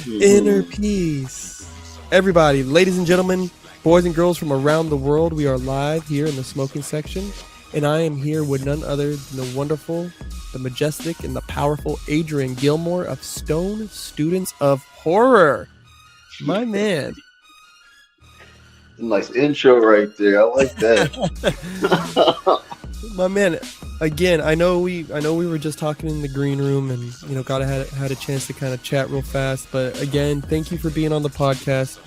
Inner peace. Everybody, ladies and gentlemen, boys and girls from around the world, we are live here in the smoking section, and I am here with none other than the wonderful, the majestic, and the powerful Adrian Gilmore of Stone Students of Horror. My man. Nice intro right there. I like that. My man, again, I know we were just talking in the green room, and got had a chance to kind of chat real fast. But again, thank you for being on the podcast.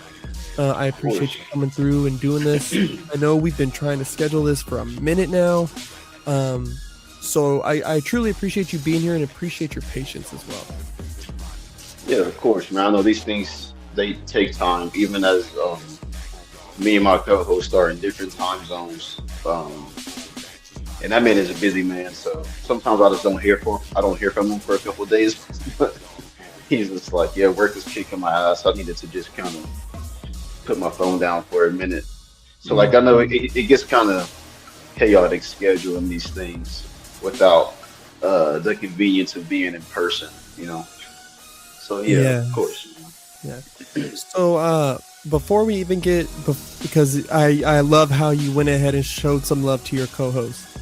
I appreciate you coming through and doing this. I know we've been trying to schedule this for a minute now, so I truly appreciate you being here and appreciate your patience as well. Yeah, of course, man. I know these things they take time, even as me and my co-host are in different time zones. And that man is a busy man, so sometimes I just don't hear from I don't hear from him for a couple of days. But he's just like, yeah, work is kicking my ass. I needed to just kind of put my phone down for a minute. So like I know it gets kind of chaotic scheduling these things without the convenience of being in person. So yeah, of course. Yeah. So before we even get, because I love how you went ahead and showed some love to your co-host.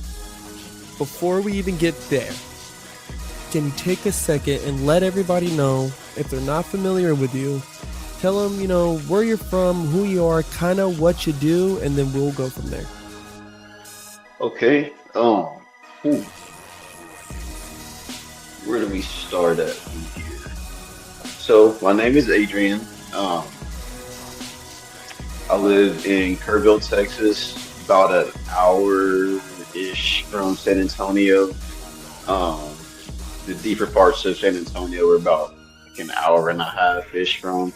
Before we even get there, can you take a second and let everybody know, if they're not familiar with you, tell them, where you're from, who you are, kind of what you do, and then we'll go from there. Okay. Whew, where do we start at from here? So my name is Adrian. Um, I live in Kerrville, Texas, about an hour-ish from San Antonio. Um, the deeper parts of San Antonio are about like an hour and a half-ish from.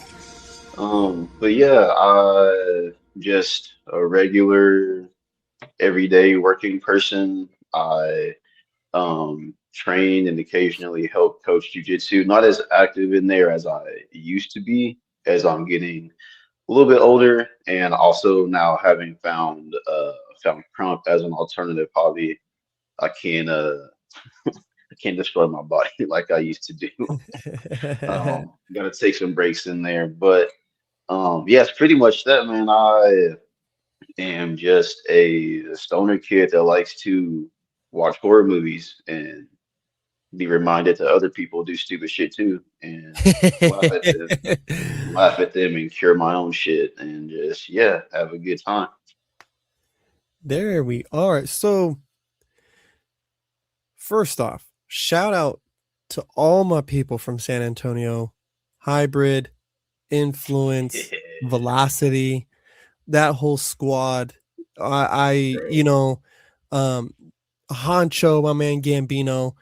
But yeah, I just a regular everyday working person. I train and occasionally help coach jujitsu. Not as active in there as I used to be, as I'm getting a little bit older, and also now having found Crump as an alternative hobby. I can't I can't destroy my body like I used to do. Gotta take some breaks in there, but yeah, it's pretty much that, man. I am just a stoner kid that likes to watch horror movies and be reminded that other people do stupid shit too, and laugh at them, laugh at them, and cure my own shit, and just yeah, have a good time. There we are. So, first off, shout out to all my people from San Antonio, Hybrid, Influence, Velocity, that whole squad. I Bro. um, Honcho, my man Gambino.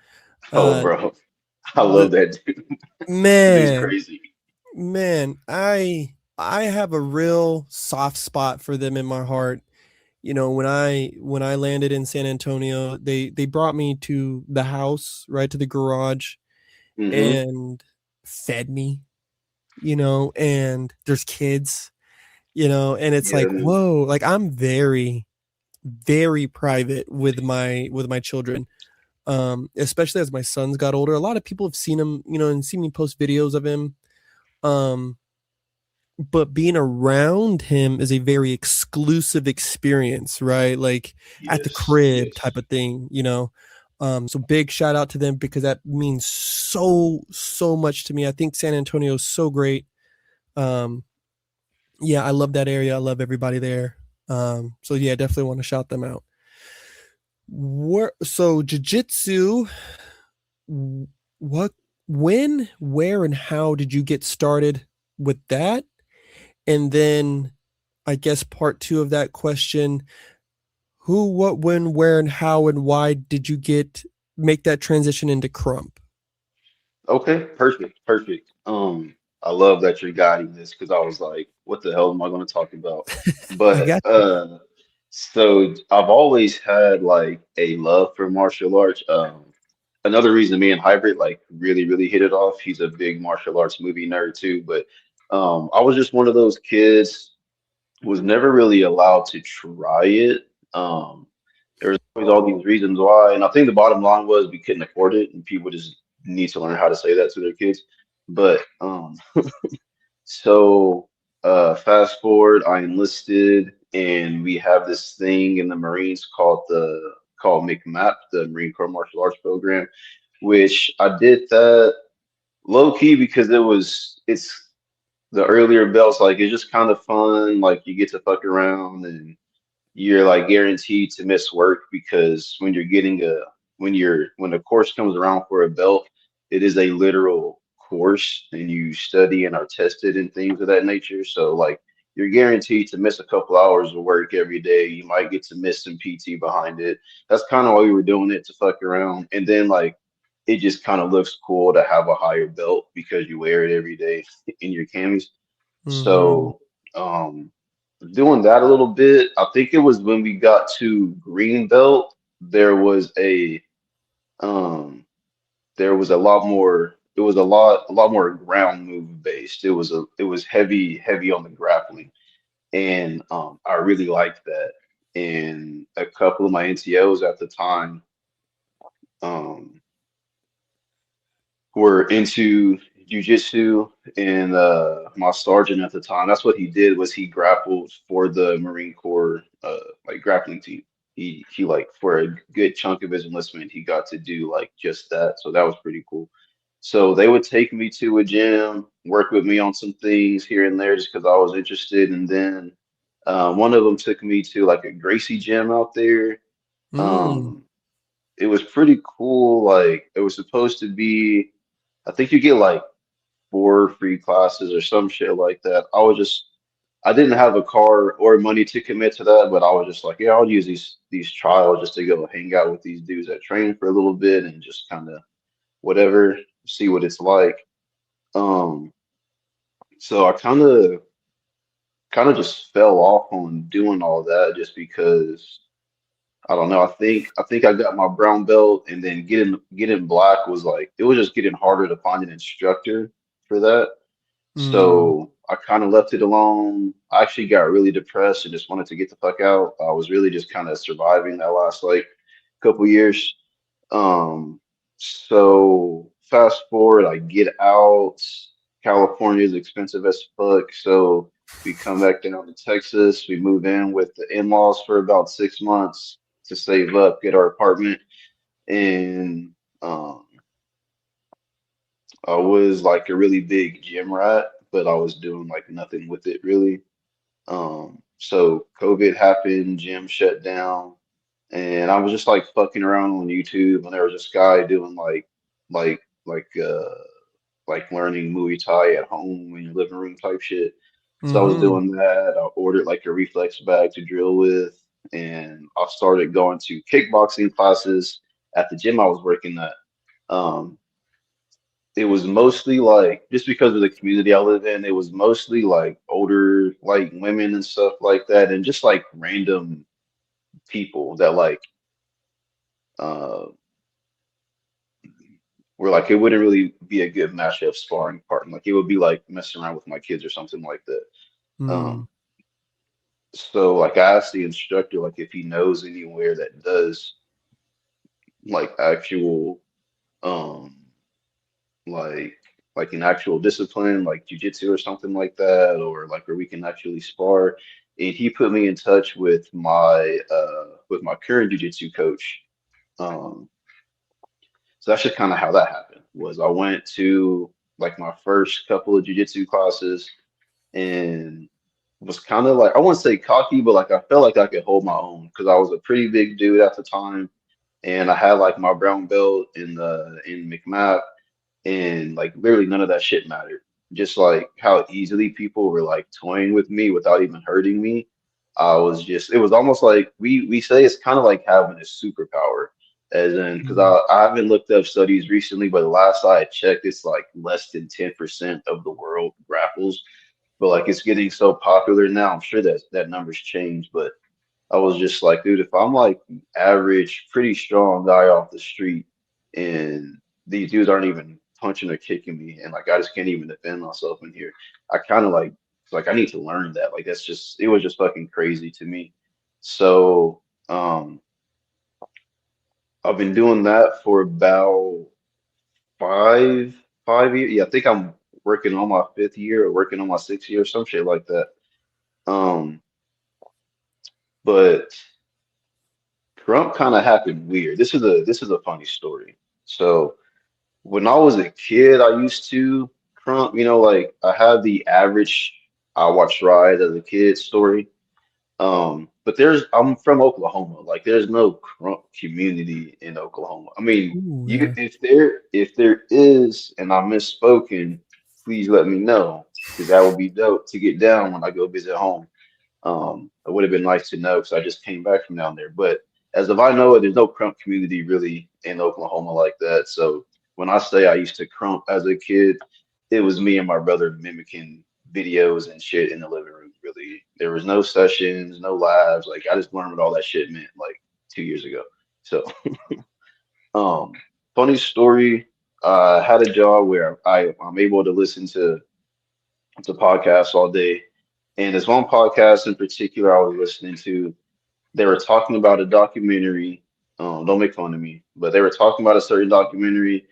Oh, Uh, bro, I the love that dude. Dude's man, crazy. man, I have a real soft spot for them in my heart. When I landed in San Antonio, they brought me to the house, right to the garage, Hmm. and fed me, and there's kids, and it's Yeah, like, whoa, like I'm very, very private with my children. Especially as my sons got older. A lot of people have seen him, and seen me post videos of him. Um, but being around him is a very exclusive experience, right? Like at the yes, crib yes. type of thing. So big shout out to them because that means so, so much to me. I think San Antonio is so great. Um, yeah, I love that area. I love everybody there. So yeah, definitely want to shout them out. So jiu-jitsu, what, when, where, and how did you get started with that? And then I guess part two of that question, who, what, when, where, and how, and why did you make that transition into Crump? Okay, perfect, perfect. I love that you're guiding this because I was like, what the hell am I going to talk about? I But got so I've always had like a love for martial arts. Another reason me and Hybrid like really, really hit it off. He's a big martial arts movie nerd too, but I was just one of those kids was never really allowed to try it. There was always all these reasons why, and I think the bottom line was we couldn't afford it, and people just need to learn how to say that to their kids. But so fast forward, I enlisted, and we have this thing in the Marines called MCMAP, the Marine Corps Martial Arts Program, which I did that low key because it's the earlier belts, like it's just kind of fun, like you get to fuck around and you're like guaranteed to miss work because when the course comes around for a belt, it is a literal course and you study and are tested and things of that nature. So like you're guaranteed to miss a couple hours of work every day. You might get to miss some PT behind it. That's kind of why we were doing it, to fuck around. And then like it just kind of looks cool to have a higher belt because you wear it every day in your camis. Mm-hmm. So doing that a little bit. I think it was when we got to green belt, there was a um there was a lot more it was a lot more ground move based. It was heavy on the grappling, and I really liked that. And a couple of my NTOs at the time um were into jujitsu, and my sergeant at the time, that's what he did, was he grappled for the Marine Corps like grappling team. He like for a good chunk of his enlistment, he got to do like just that. So that was pretty cool. So they would take me to a gym, work with me on some things here and there just because I was interested. And then one of them took me to like a Gracie gym out there. Mm. Um, it was pretty cool. Like it was supposed to be, I think you get like four free classes or some shit like that. I didn't have a car or money to commit to that, but I was just like, yeah, I'll use these trials just to go hang out with these dudes that train for a little bit and just kind of whatever, see what it's like. Um, so I kind of just fell off on doing all that just because I don't know. I think I got my brown belt, and then getting black was like it was just getting harder to find an instructor for that. Mm. So I kind of left it alone. I actually got really depressed and just wanted to get the fuck out. I was really just kind of surviving that last like couple years. Um, so fast forward, I get out. California is expensive as fuck, so we come back down to Texas. We move in with the in-laws for about 6 months to save up, get our apartment, and um, I was like a really big gym rat, but I was doing like nothing with it really. So COVID happened, gym shut down, and I was just like fucking around on YouTube, and there was this guy doing like like uh like learning Muay Thai at home in your living room type shit. So I was Mm-hmm. doing that. I ordered like a reflex bag to drill with, and I started going to kickboxing classes at the gym I was working at. Um, it was mostly like just because of the community I live in, it was mostly like older like women and stuff like that, and just like random people that like uh were like it wouldn't really be a good matchup sparring partner. Like it would be like messing around with my kids or something like that. Mm. Um so like I asked the instructor like if he knows anywhere that does like actual um like like an actual discipline like jujitsu or something like that, or like where we can actually spar. And he put me in touch with my current jujitsu coach. Um, so that's just kind of how that happened. Was I went to like my first couple of jujitsu classes and was kind of like I wouldn't say cocky, but like I felt like I could hold my own because I was a pretty big dude at the time, and I had like my brown belt in McMap, and like literally none of that shit mattered. Just like how easily people were like toying with me without even hurting me. I was just it was almost like we say it's kind of like having a superpower, as in because Mm. I haven't looked up studies recently, but the last I checked, it's like less than 10% of the world grapples. But like it's getting so popular now. I'm sure that that number's changed, but I was just like, dude, if I'm like average, pretty strong guy off the street, and these dudes aren't even punching or kicking me, and like I just can't even defend myself in here, I kind of like I need to learn that. Like that's just it was just fucking crazy to me. So I've been doing that for about five 5 years. Yeah, I think working on my fifth year or working on my sixth year or some shit like that. Um, but Trump kind of happened weird. This is a funny story. So when I was a kid, I used to Trump, like I had the average I watched Rise as a kid story. But I'm from Oklahoma. Like there's no Crump community in Oklahoma. I mean, Ooh, you yeah. if there is, and I misspoken, please let me know because that would be dope to get down when I go visit home. It would have been nice to know because I just came back from down there. But as of I know it, there's no Crump community really in Oklahoma like that. So when I say I used to Crump as a kid, it was me and my brother mimicking videos and shit in the living room. Really, there was no sessions, no labs. Like I just learned what all that shit meant like 2 years ago. So, um, funny story. I had a job where I'm able to listen to podcasts all day, and there's one podcast in particular I was listening to. They were talking about a documentary. Don't make fun of me, but they were talking about a certain documentary.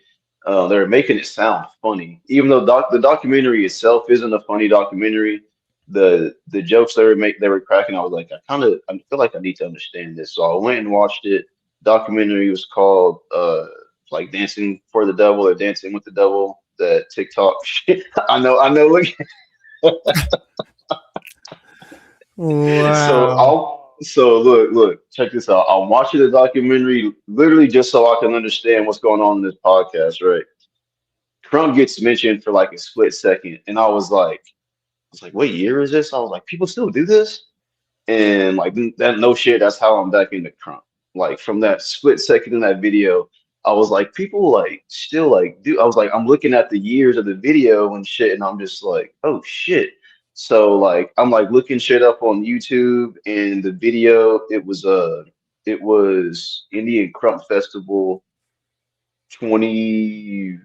They were making it sound funny, even though the documentary itself isn't a funny documentary. The jokes they were cracking. I was like, I feel like I need to understand this. So I went and watched it. Documentary was called like Dancing for the Devil or Dancing with the Devil. That TikTok shit. I know. Look, Wow. So look, check this out. I'm watching the documentary literally just so I can understand what's going on in this podcast, right? Trump gets mentioned for like a split second, and I was like, what year is this? I was like, people still do this? And like that no shit, that's how I'm back into Trump. Like from that split second in that video, I was like, people like still like do I was like, I'm looking at the years of the video and shit, and I'm just like, oh shit. So like I'm like looking shit up on YouTube and the video, it was Indian Crump Festival 20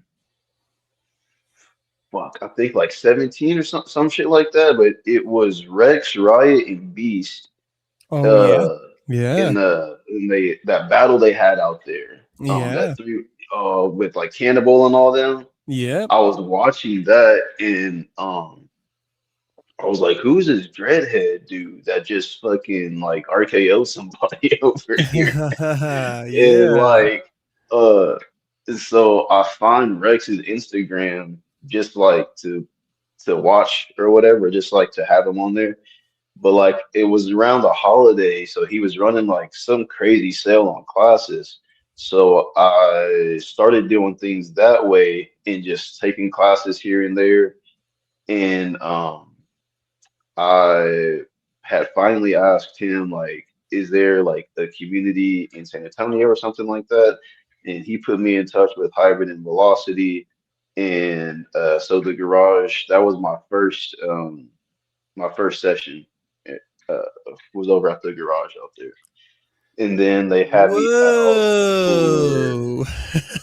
fuck, I think like 17 or some shit like that, but it was Rex, Riot, and Beast Oh yeah. uh Yeah. in that battle they had out there Yeah. that three with like Cannibal and all them. Yep. I was watching that and I was like, who's this dreadhead dude that just fucking like RKO somebody over here? And Yeah. like uh so I find Rex's Instagram just like to watch or whatever, just like to have him on there. But like it was around the holiday, so he was running like some crazy sale on classes. So I started doing things that way and just taking classes here and there. And I had finally asked him like, is there like a community in San Antonio or something like that? And he put me in touch with Hybrid and Velocity. And so the garage, that was my first session. It, was over at the garage out there. And then they had me out for Whoa.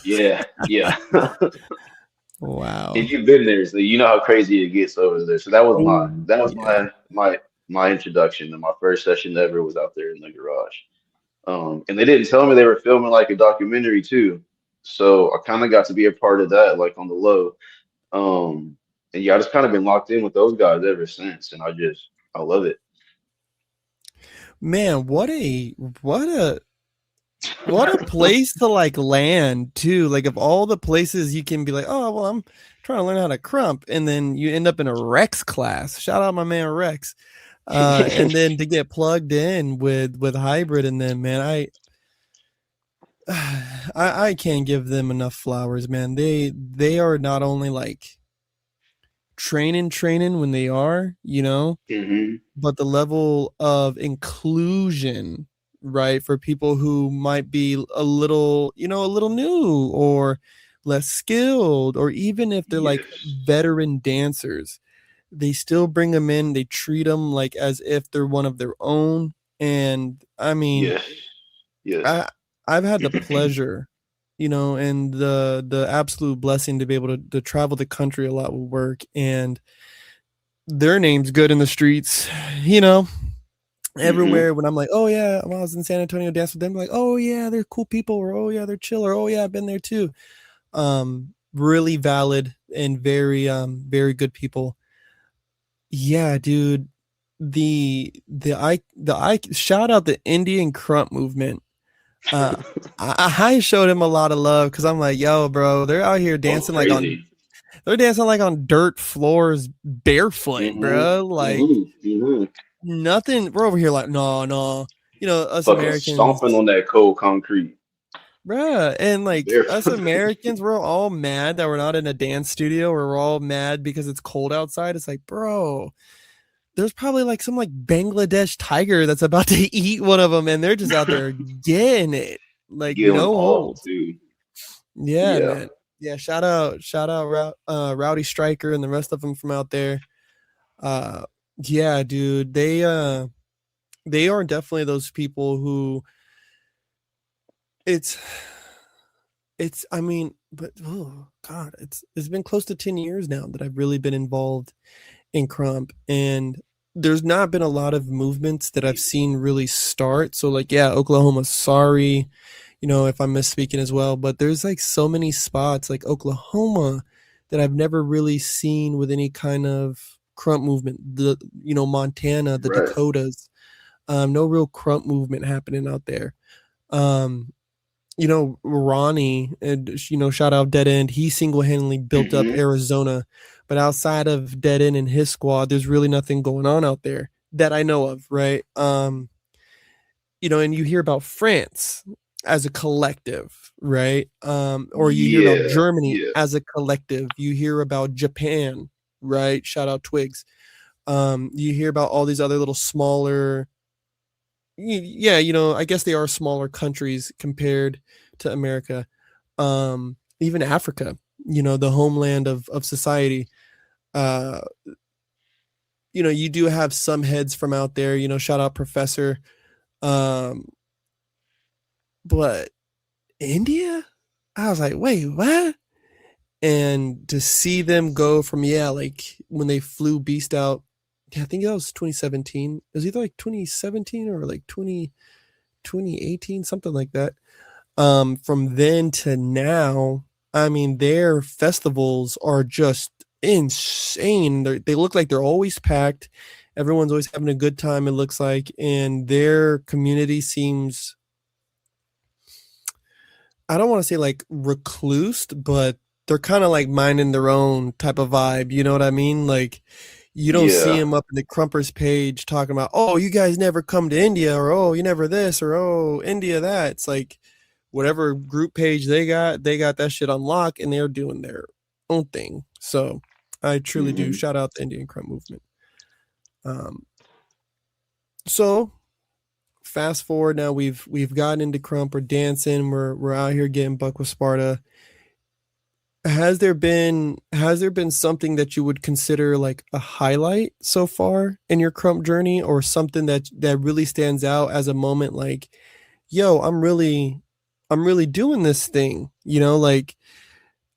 yeah, yeah. Wow. And you've been there, so you know how crazy it gets over there. So that was my Oh that was yeah. my introduction, and my first session ever was out there in the garage. And they didn't tell me they were filming like a documentary too, so I kind of got to be a part of that, like on the low. And yeah, I just kind of been locked in with those guys ever since, and I love it. Man, what a what a place to like land too. Like of all the places you can be like, oh well, I'm trying to learn how to crump, and then you end up in a Rex class. Shout out my man Rex. And then to get plugged in with hybrid, and then man, I can't give them enough flowers, man. They are not only like training when they are, hmm but the level of inclusion, right, for people who might be a little new or less skilled, or even if they're like Yes. veteran dancers, they still bring them in. They treat them like as if they're one of their own. And I mean, Yes. Yes. I I've had the pleasure, and the absolute blessing to be able to travel the country a lot with work, and their name's good in the streets, you know, hmm everywhere. When I'm like, oh yeah, when I was in San Antonio, dance with them, like, oh yeah, they're cool people, or oh yeah, they're chill, or oh yeah, I've been there too. really valid and very good people. Yeah, dude. The I shout out the Indian crump movement. Uh, I showed him a lot of love because I'm like, yo, bro, they're out here Oh, dancing like on crazy. they're dancing like on dirt floors barefoot, Mm-hmm. bro. Like Mm-hmm. Mm-hmm. nothing. We're over here like, no, no. You know, us Fucking stomping Americans, on that cold concrete. bruh. And like us Barefoot. Americans, we're all mad that we're not in a dance studio, or we're all mad because it's cold outside. It's like, bro, there's probably like some like Bangladesh tiger that's about to eat one of them, and they're just out there getting it, like Going no off, holds. dude. Yeah, Yeah. man. Yeah, shout out, Rowdy Striker and the rest of them from out there. Uh, yeah, dude, they are definitely those people who it's I mean, but oh god, it's been close to 10 years now that I've really been involved in Crump, and there's not been a lot of movements that I've seen really start. So like, yeah, Oklahoma, sorry, if I'm misspeaking as well, but there's like so many spots like Oklahoma that I've never really seen with any kind of Crump movement. Montana, the Right. Dakotas, no real Crump movement happening out there. Um, Ronnie, and shout out Dead End. He single handedly built up Mm-hmm. Arizona, but outside of Dead End and his squad, there's really nothing going on out there that I know of, right? And you hear about France as a collective, right? Or you hear about Yeah. Germany Yeah. as a collective. You hear about Japan, right? Shout out Twigs. You hear about all these other little smaller, yeah, I guess they are smaller countries compared to America. Even Africa, the homeland of society. Uh, you do have some heads from out there, shout out Professor. Um, but India, I was like, wait, what? And to see them go from, yeah, like when they flew Beast out, yeah, I think that was 2017. It was either like 2017 or like 2018, something like that. From then to now, I mean, their festivals are just insane. They look like they're always packed. Everyone's always having a good time, it looks like. And their community seems, I don't want to say like reclused, but they're kind of like minding their own type of vibe. You know what I mean? Like, you don't see Yeah. him up in the Crumpers page talking about, oh, you guys never come to India, or oh, you never this, or oh, India that. It's like whatever group page they got that shit unlocked, and they're doing their own thing. So I truly do Mm-hmm. shout out the Indian Crump movement. Um, so fast forward now, we've gotten into Crump, we're dancing, we're out here getting buck with Sparta. Has there been something that you would consider like a highlight so far in your Crump journey, or something that really stands out as a moment like, yo, I'm really doing this thing, like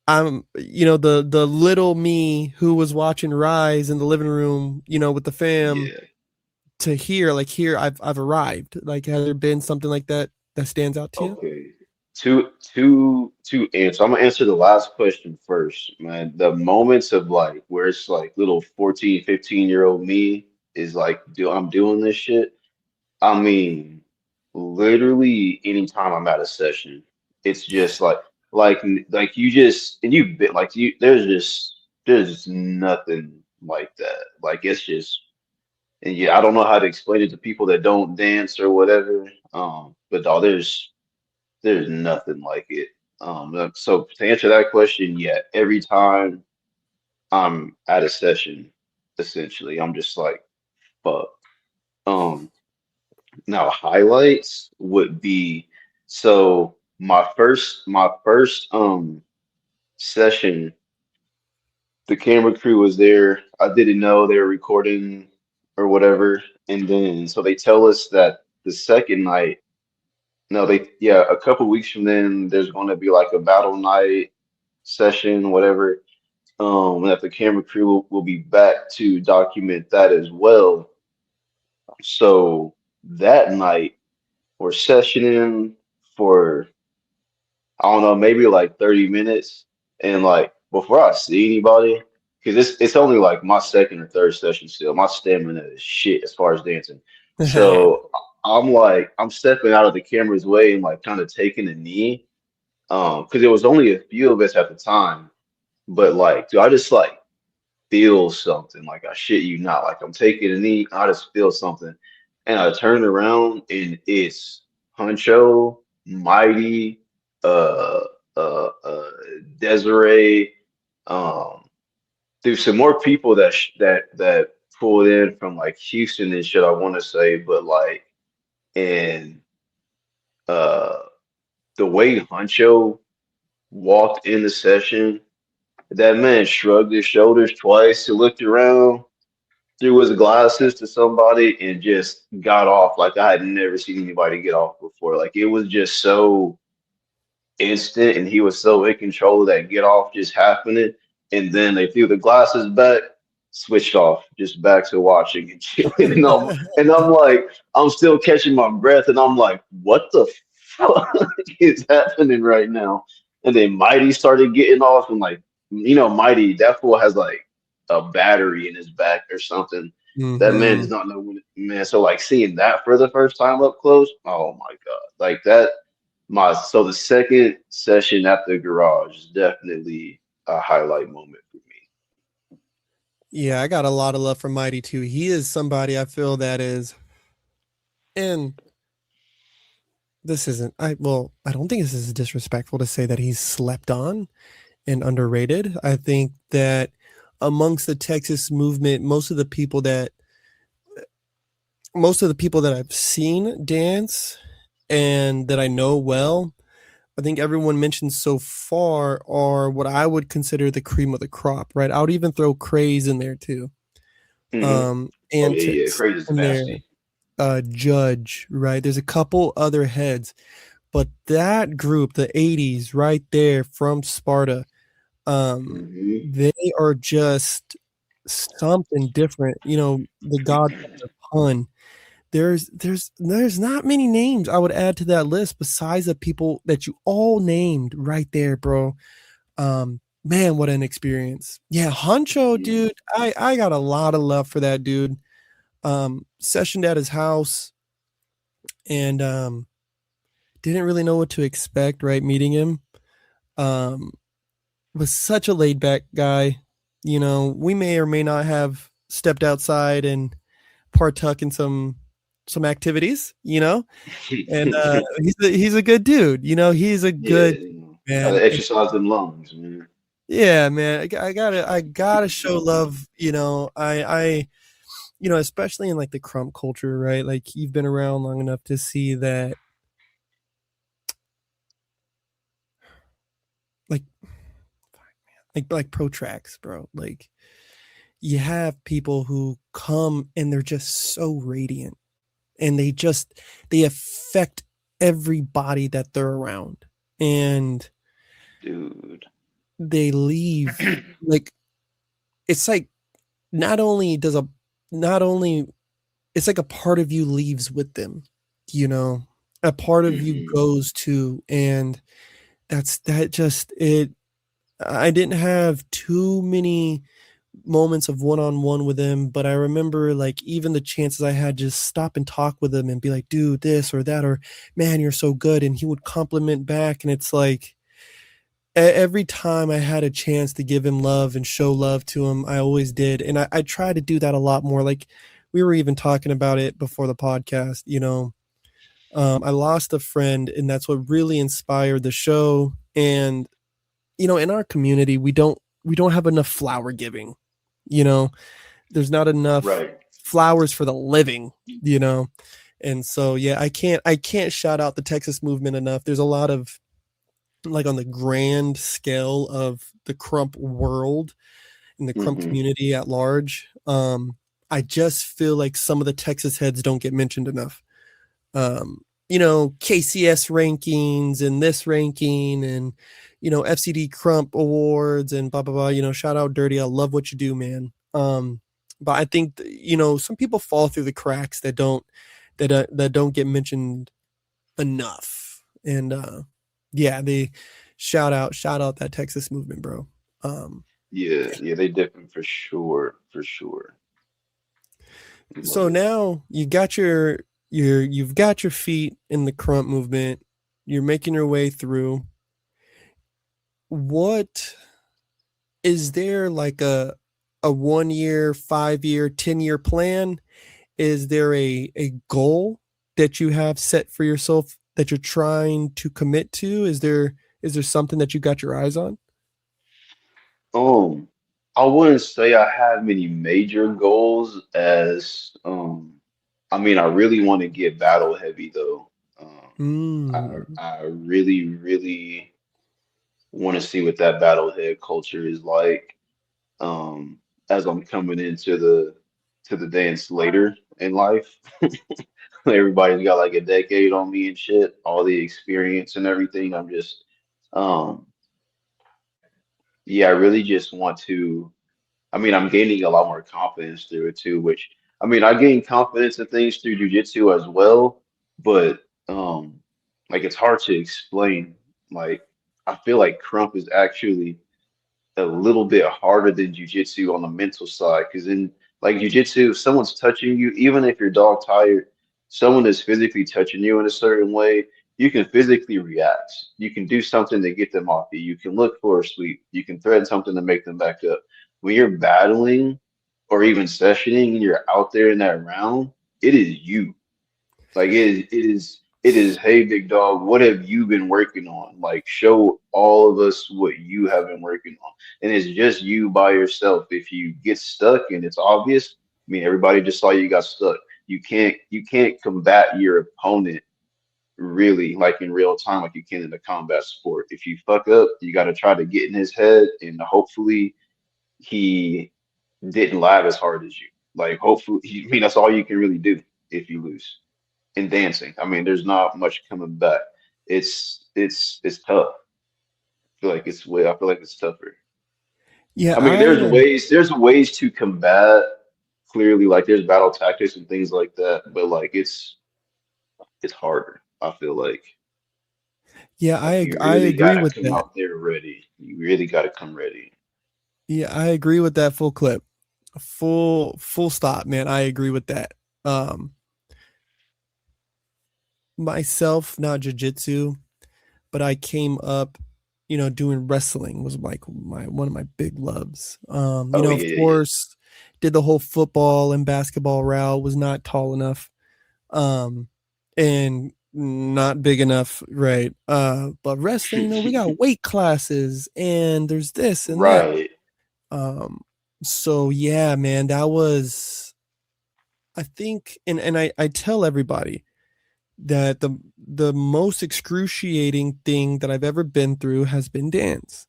I'm, the little me who was watching Rise in the living room, with the fam, Yeah. to here I've arrived. Like, has there been something like that stands out to you? Okay. Two answers. I'm gonna answer the last question first, man. The moments of like where it's like little 14, 15-year-old me is like, I'm doing this shit. I mean, literally anytime I'm at a session, it's just like you just and you bit like you there's just nothing like that. Like it's just and yeah, I don't know how to explain it to people that don't dance or whatever. But dog, there's nothing like it. So to answer that question, yeah, every time I'm at a session, essentially, I'm just like, fuck. Um, Now highlights would be so my first session, the camera crew was there. I didn't know they were recording or whatever. And then so they tell us that the second night, no, yeah, a couple weeks from then there's gonna be like a battle night session, whatever. That the camera crew will be back to document that as well. So that night we're sessioning for I don't know, maybe like 30 minutes. And like before I see anybody, because it's only like my second or third session still. My stamina is shit as far as dancing. Yeah. So I'm like I'm stepping out of the camera's way and like kind of taking a knee. Because there was only a few of us at the time. But like, dude, I just like feel something. Like I shit you not. Like I'm taking a knee, I just feel something. And I turn around and it's Huncho, Mighty, uh uh Desiree, um, there's some more people that pulled in from like Houston and shit, I wanna say, but like and uh the way Huncho walked in the session, that man shrugged his shoulders twice, he looked around, threw his glasses to somebody and just got off like I had never seen anybody get off before. Like it was just so instant and he was so in control of that get off just happening. And then they threw the glasses back, switched off, just back to watching and chilling. And I'm like, I'm still catching my breath and I'm like, what the fuck is happening right now? And then Mighty started getting off and like, Mighty, that fool has like a battery in his back or something. That man Hmm. does not know when, man. So like seeing that for the first time up close, oh my God. Like that so the second session at the garage is definitely a highlight moment for me. Yeah, I got a lot of love for Mighty too. He is somebody I feel that is, and this isn't, I don't think this is disrespectful to say that he's slept on and underrated. I think that amongst the Texas movement, most of the people that I've seen dance and that I know well, I think everyone mentioned so far are what I would consider the cream of the crop, right? I would even throw Craze in there too. Hmm. Oh yeah, yeah, Antics crazy is in there, nasty. Judge, right? There's a couple other heads, but that group, the 80s, right there from Sparta, Hmm. they are just something different. The Godfather pun. There's not many names I would add to that list besides the people that you all named right there, bro. Man, what an experience. Yeah, Honcho, Hmm. dude. I got a lot of love for that dude. Sessioned at his house and didn't really know what to expect, right? Meeting him. Um, was such a laid back guy. We may or may not have stepped outside and partook in some activities, and he's a good dude. He's a Yeah, good man. gotta exercise them lungs, man. Yeah, man. I gotta show love. Especially in like the crump culture, right? Like you've been around long enough to see that, like like pro tracks, bro. Like you have people who come and they're just so radiant and they affect everybody that they're around and Dude. they leave like it's like not only does a not only it's like a part of you leaves with them, you know a part of you Hmm. goes to, and that just it I didn't have too many moments of one-on-one with him, but I remember like even the chances I had just stop and talk with him and be like, dude, this or that, or man, you're so good, and he would compliment back, and it's like every time I had a chance to give him love and show love to him, I always did, and I try to do that a lot more. Like we were even talking about it before the podcast. I lost a friend, and that's what really inspired the show. And in our community, we don't have enough flower giving. You know, there's not enough Right. flowers for the living. You know, and so yeah, I can't shout out the Texas movement enough. There's a lot of like on the grand scale of the crump world and the crump Hmm. community at large. I just feel like some of the Texas heads don't get mentioned enough. KCS rankings and this ranking and FCD Crump awards and blah blah blah. Shout out Dirty. I love what you do, man. But I think some people fall through the cracks that don't get mentioned enough. And yeah, they shout out that Texas movement, bro. Um, Yeah, yeah, they different for sure, for sure. so Like, now you got you've got your feet in the crump movement. You're making your way through. What is there like a 1 year, 5 year, 10 year plan? Is there a goal that you have set for yourself that you're trying to commit to? Is there something that you got your eyes on? um, I wouldn't say I have many major goals as I mean, I really want to get battle heavy though. Um, Mm. I really, really want to see what that battle head culture is like. Um, as I'm coming into the dance later in life. Everybody's got like a decade on me and shit, all the experience and everything. I'm just, um, yeah, I really just want to. I mean, I'm gaining a lot more confidence through it too, which I mean, I gain confidence in things through jujitsu as well, but like it's hard to explain. Like, I feel like Crump is actually a little bit harder than jujitsu on the mental side. Because in like jujitsu, if someone's touching you, even if you're dog tired, someone is physically touching you in a certain way, you can physically react. You can do something to get them off you. You can look for a sweep. You can threaten something to make them back up. When you're battling or even sessioning and you're out there in that round, it is you. Like it is, hey big dog, what have you been working on? Like show all of us what you have been working on. And it's just you by yourself. If you get stuck and it's obvious, I mean everybody just saw you got stuck. You can't combat your opponent really like in real time like you can in a combat sport. If you fuck up, you gotta try to get in his head and hopefully he didn't laugh as hard as you. Like hopefully I mean that's all you can really do if you lose in dancing. I mean, there's not much coming back. It's tough. I feel like it's tougher. Yeah, I mean, there's ways to combat clearly, like there's battle tactics and things like that, but like it's harder. I feel like you I really agree gotta with come that. out there ready. You really gotta come ready. Yeah, I agree with that full clip. Full stop, man. I agree with that. Um Myself, not jujitsu, but I came up, doing wrestling was like my one of my big loves. Oh Of yeah, yeah. course, did the whole football and basketball route, was not tall enough, um, and not big enough, right? But wrestling, we got weight classes and there's this and that. Right. Um, so yeah, man, that was I think, and I tell everybody that the most excruciating thing that I've ever been through has been dance.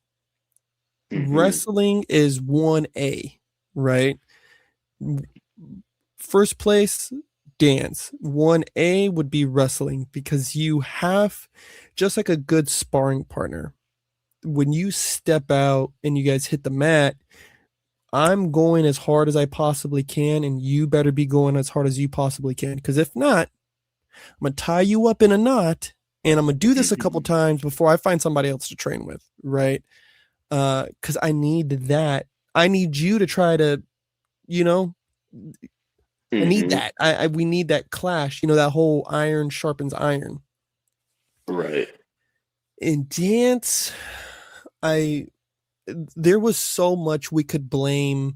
Hmm. Wrestling is 1A, right? First place, dance. 1A would be wrestling because you have, just like a good sparring partner, when you step out and you guys hit the mat, I'm going as hard as I possibly can, and you better be going as hard as you possibly can. Because if not, I'm gonna tie you up in a knot, and I'm gonna do this a couple times before I find somebody else to train with, right? Because I need that. I need you to try to, you know, I need Hmm. that. We need that clash. That whole iron sharpens iron. Right. In dance, I there was so much we could blame.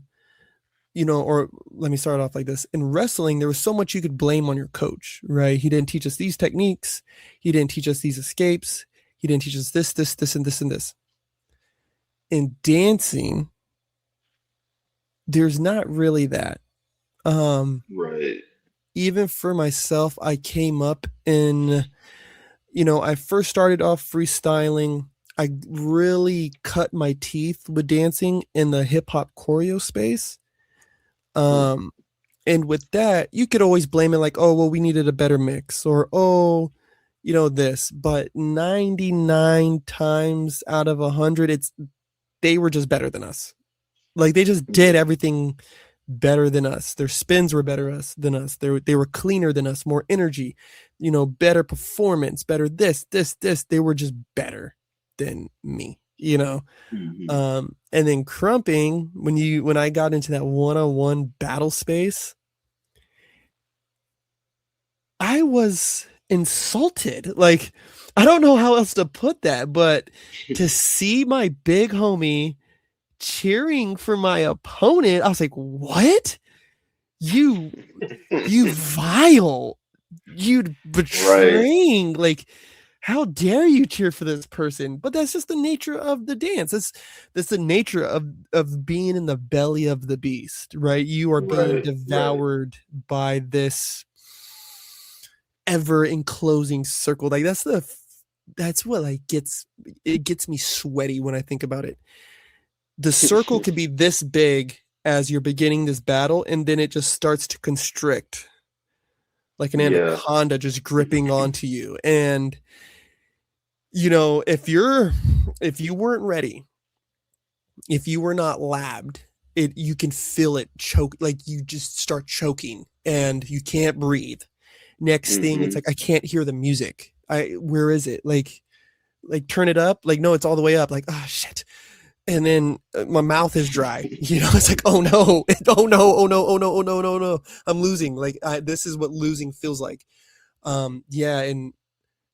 Or let me start off like this. In wrestling, there was so much you could blame on your coach, right? He didn't teach us these techniques. He didn't teach us these escapes. He didn't teach us this, and this, and this. In dancing, there's not really that. Um, Right. Even for myself, I came up in, I first started off freestyling. I really cut my teeth with dancing in the hip hop choreo space. Huh. Um, and with that, you could always blame it like, oh, well, we needed a better mix, or oh, this. But 99 times out of 100, they were just better than us. Like they just did Yeah. everything better than us. Their spins were better than us. They were cleaner than us, more energy, better performance, better this. They were just better. than me, you know. Hmm. And then crumping, when I got into that one-on-one battle space, I was insulted. Like, I don't know how else to put that, but to see my big homie cheering for my opponent, I was like, "What? You you vile, you Right, betraying, like, how dare you cheer for this person?" But that's just the nature of the dance. That's the nature of being in the belly of the beast, right? You are being right, right, devoured by this ever enclosing circle. Like that's what like gets me sweaty when I think about it. The circle can be this big as you're beginning this battle, and then it just starts to constrict like an yeah, anaconda just gripping onto you. And if you weren't ready, if you were not labbed, it you can feel it choke, like you just start choking and you can't breathe. Next thing, it's hmm like I can't hear the music. I Where is it? Like turn it up. Like no, it's all the way up. Like oh shit. And then my mouth is dry. It's like oh no, oh no, oh no, oh no, oh no, no, no. I'm losing. Like this is what losing feels like. Yeah, and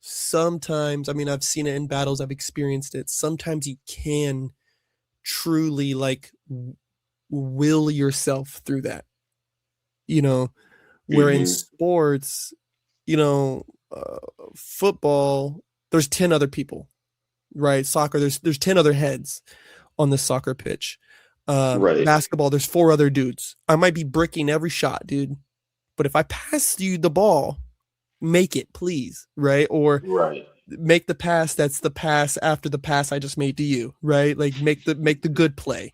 sometimes, I mean, I've seen it in battles, I've experienced it. Sometimes you can truly like will yourself through that. You know, where in hmm sports, you know, uh, football, there's 10 other people, right? Soccer, there's 10 other heads on the soccer pitch. right, Basketball, there's four other dudes. I might be bricking every shot, dude, but if I pass you the ball, make it, please, right? Or right. make the pass that's the pass after the pass I just made to you, right? Like make the good play.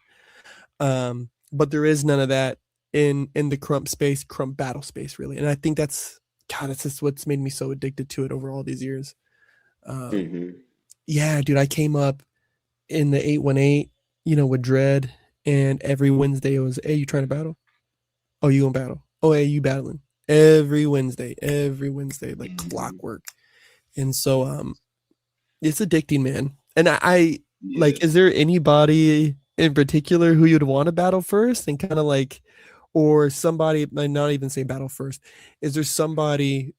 But there is none of that in the crump battle space, really. And I think that's just what's made me so addicted to it over all these years. Um, Hmm. yeah, dude, I came up in the 818, with Dread, and every Wednesday it was, hey, you trying to battle? Oh, you gonna battle? Oh, hey, you battling? Every Wednesday, like Hmm. clockwork. And so it's addicting, man. And I Yeah. like, is there anybody in particular who you'd want to battle first and kind of like, or somebody, might not even say battle first. Is there somebody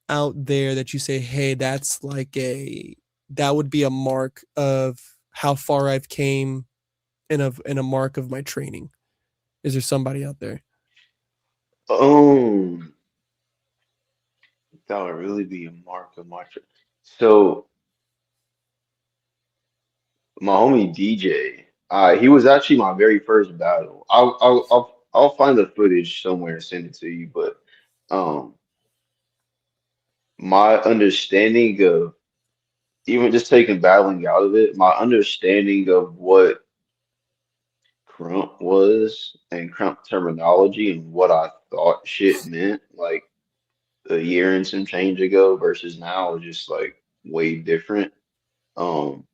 out there that you say, hey, that would be a mark of how far I've came and a mark of my training? Is there somebody out there? Um, that would really be a mark of my trip. So my homie DJ, he was actually my very first battle. I'll find the footage somewhere and send it to you. But um, my understanding of even just taking battling out of it, my understanding of what crump was and crump terminology and what I thought shit meant like a year and some change ago versus now is just like way different. Um,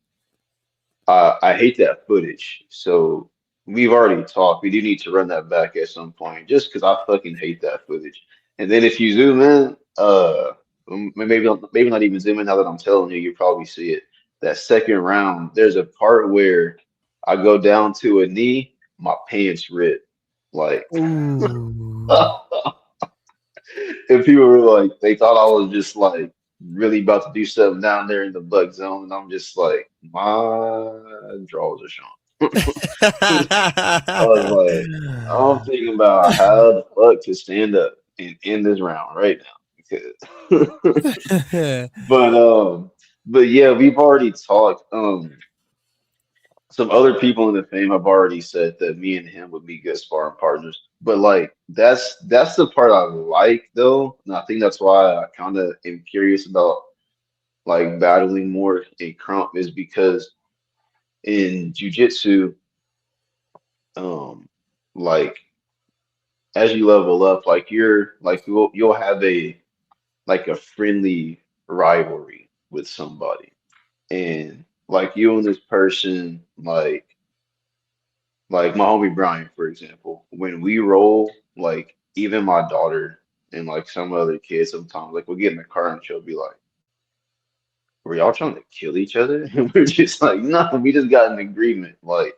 I hate that footage. So we've already talked. We do need to run that back at some point, just because I fucking hate that footage. And then if you zoom in, maybe not even zoom in. Now that I'm telling you, you probably see it. That second round, there's a part where I go down to a knee, my pants rip, like, Ooh. and people were like, they thought I was just like really about to do something down there in the buck zone, and I'm just like, my draws are showing. I was like, I'm thinking about how the fuck to stand up and end this round right now. Because but but yeah, we've already talked. Some other people in the fame have already said that me and him would be good sparring partners. But like that's the part I like though. And I think that's why I kind of am curious about like battling more in Crump is because in jujitsu, um, like as you level up, like you'll have a like a friendly rivalry with somebody. And like you and this person, like my homie Brian, for example, when we roll, like even my daughter and like some other kids sometimes, like we'll get in the car and she'll be like, were y'all trying to kill each other? And we're just like, no, we just got an agreement. Like,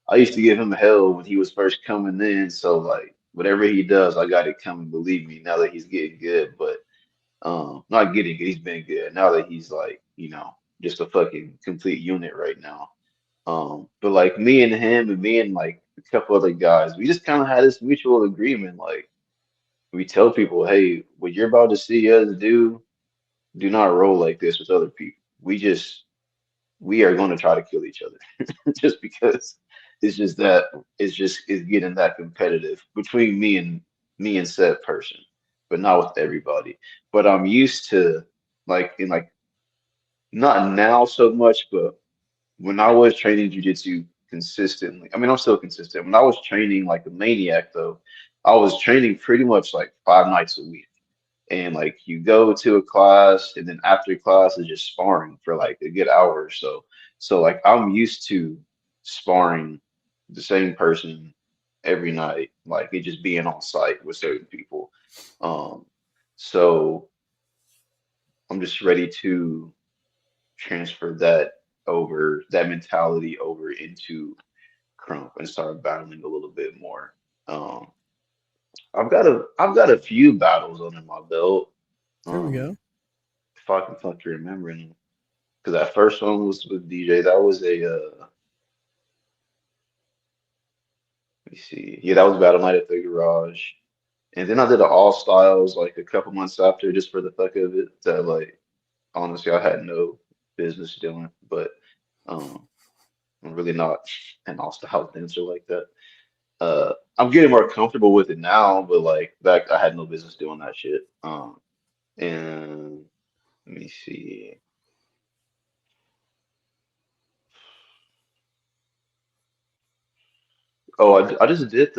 I used to give him hell when he was first coming in, so like whatever he does, I got it coming. Believe me, now that he's getting good, but not getting good, he's been good. Now that he's like, just a fucking complete unit right now. But like me and him and me and like a couple other guys, we just kind of had this mutual agreement. Like we tell people, hey, what you're about to see us do not roll like this with other people. We are going to try to kill each other just because it's just that it's getting that competitive between me and said person, but not with everybody. But I'm used to like in like not now so much, but when I was training jujitsu consistently, I mean I'm still consistent. When I was training like a maniac though, I was training pretty much like 5 nights a week. And like you go to a class and then after class is just sparring for like a good hour or so. So like I'm used to sparring the same person every night, like it just being on site with certain people. Um, so I'm just ready to transfer that mentality over into Crump and start battling a little bit more. Um, I've got a few battles under my belt. There we Um, go. if I can fucking remember them. Because that first one was with DJ. That was let me see. Yeah, that was Battle Night at the Garage. And then I did an All Styles like a couple months after just for the fuck of it. That like honestly I had no business doing, but um I'm really not an All Styles dancer like that. I'm getting more comfortable with it now, but like back I had no business doing that shit. And let me see. Oh, I just did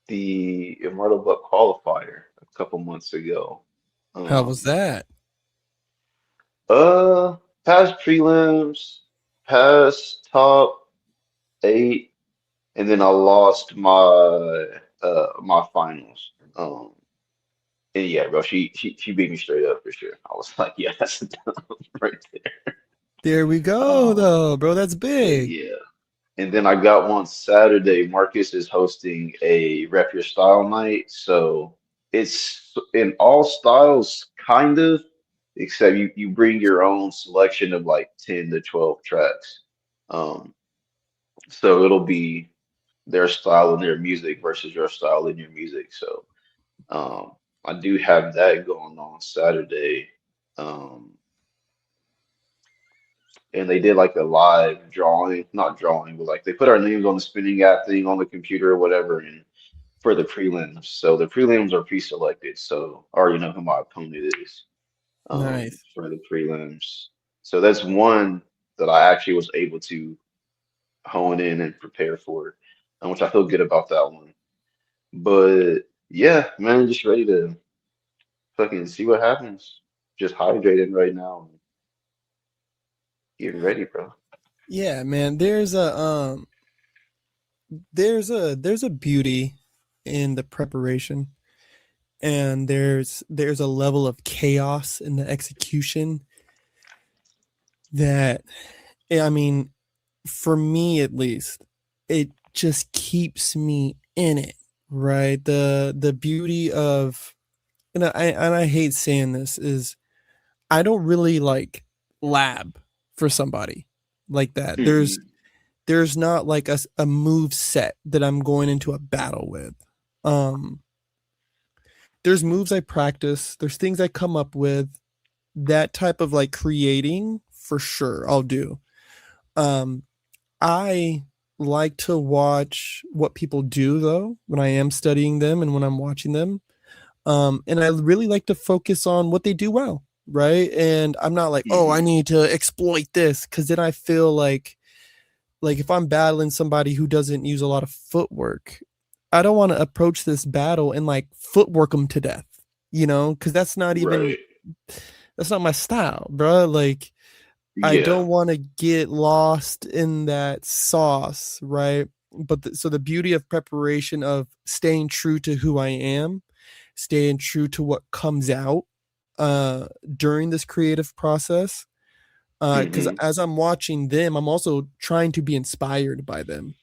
the Immortal Buck qualifier a couple months ago. How was Um, that? uh, past prelims, past top 8, and then I lost my finals. And yeah, bro, she beat me straight up for sure. I was like, yeah, that's a dub right there. There we go, Um, though, bro. That's but big. yeah. And then I got one Saturday. Marcus is hosting a Rep Your Style night. So it's in all styles, kind of, except you bring your own selection of like 10 to 12 tracks. Um, so it'll be their style and their music versus your style and your music. So um, I do have that going on Saturday. Um, and they did like a live drawing, not drawing, but like they put our names on the spinning app thing on the computer or whatever, and for the prelims. So the prelims are pre-selected, so I already know who my opponent is Nice. for the prelims. So that's one that I actually was able to hone in and prepare for, which I feel good about that one. But yeah, man, just ready to fucking see what happens. Just hydrating right now, getting ready, bro. Yeah, man. There's a beauty in the preparation, and there's a level of chaos in the execution that, I mean, for me at least, it just keeps me in it, right? The beauty of, and I hate saying this, is I don't really like lab for somebody like that. Mhm. There's not like a move set that I'm going into a battle with. Um, there's moves I practice, there's things I come up with, that type of like creating for sure I'll do. Um, I like to watch what people do though when I am studying them and when I'm watching them. And I really like to focus on what they do well, right? And I'm not like, oh, I Mhm. need to exploit this, because then I feel like if I'm battling somebody who doesn't use a lot of footwork, I don't want to approach this battle and like footwork them to death, because Right. that's not my style, bro. Like I Yeah. don't want to get lost in that sauce, right? But so the beauty of preparation, of staying true to who I am, staying true to what comes out, during this creative process. Because Hmm. as I'm watching them, I'm also trying to be inspired by them.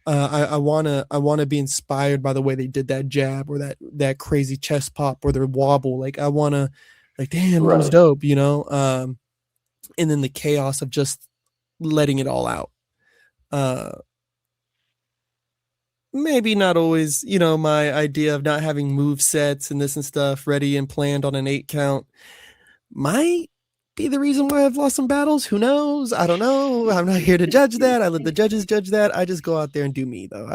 I wanna be inspired by the way they did that jab or that crazy chest pop or their wobble. Like I wanna, like, damn, that was Right. dope, you know. And then the chaos of just letting it all out. Uh, Maybe not always, my idea of not having move sets and this and stuff ready and planned on an 8 count might be the reason why I've lost some battles. Who knows? I don't know. I'm not here to judge that. I let the judges judge that. I just go out there and do me though.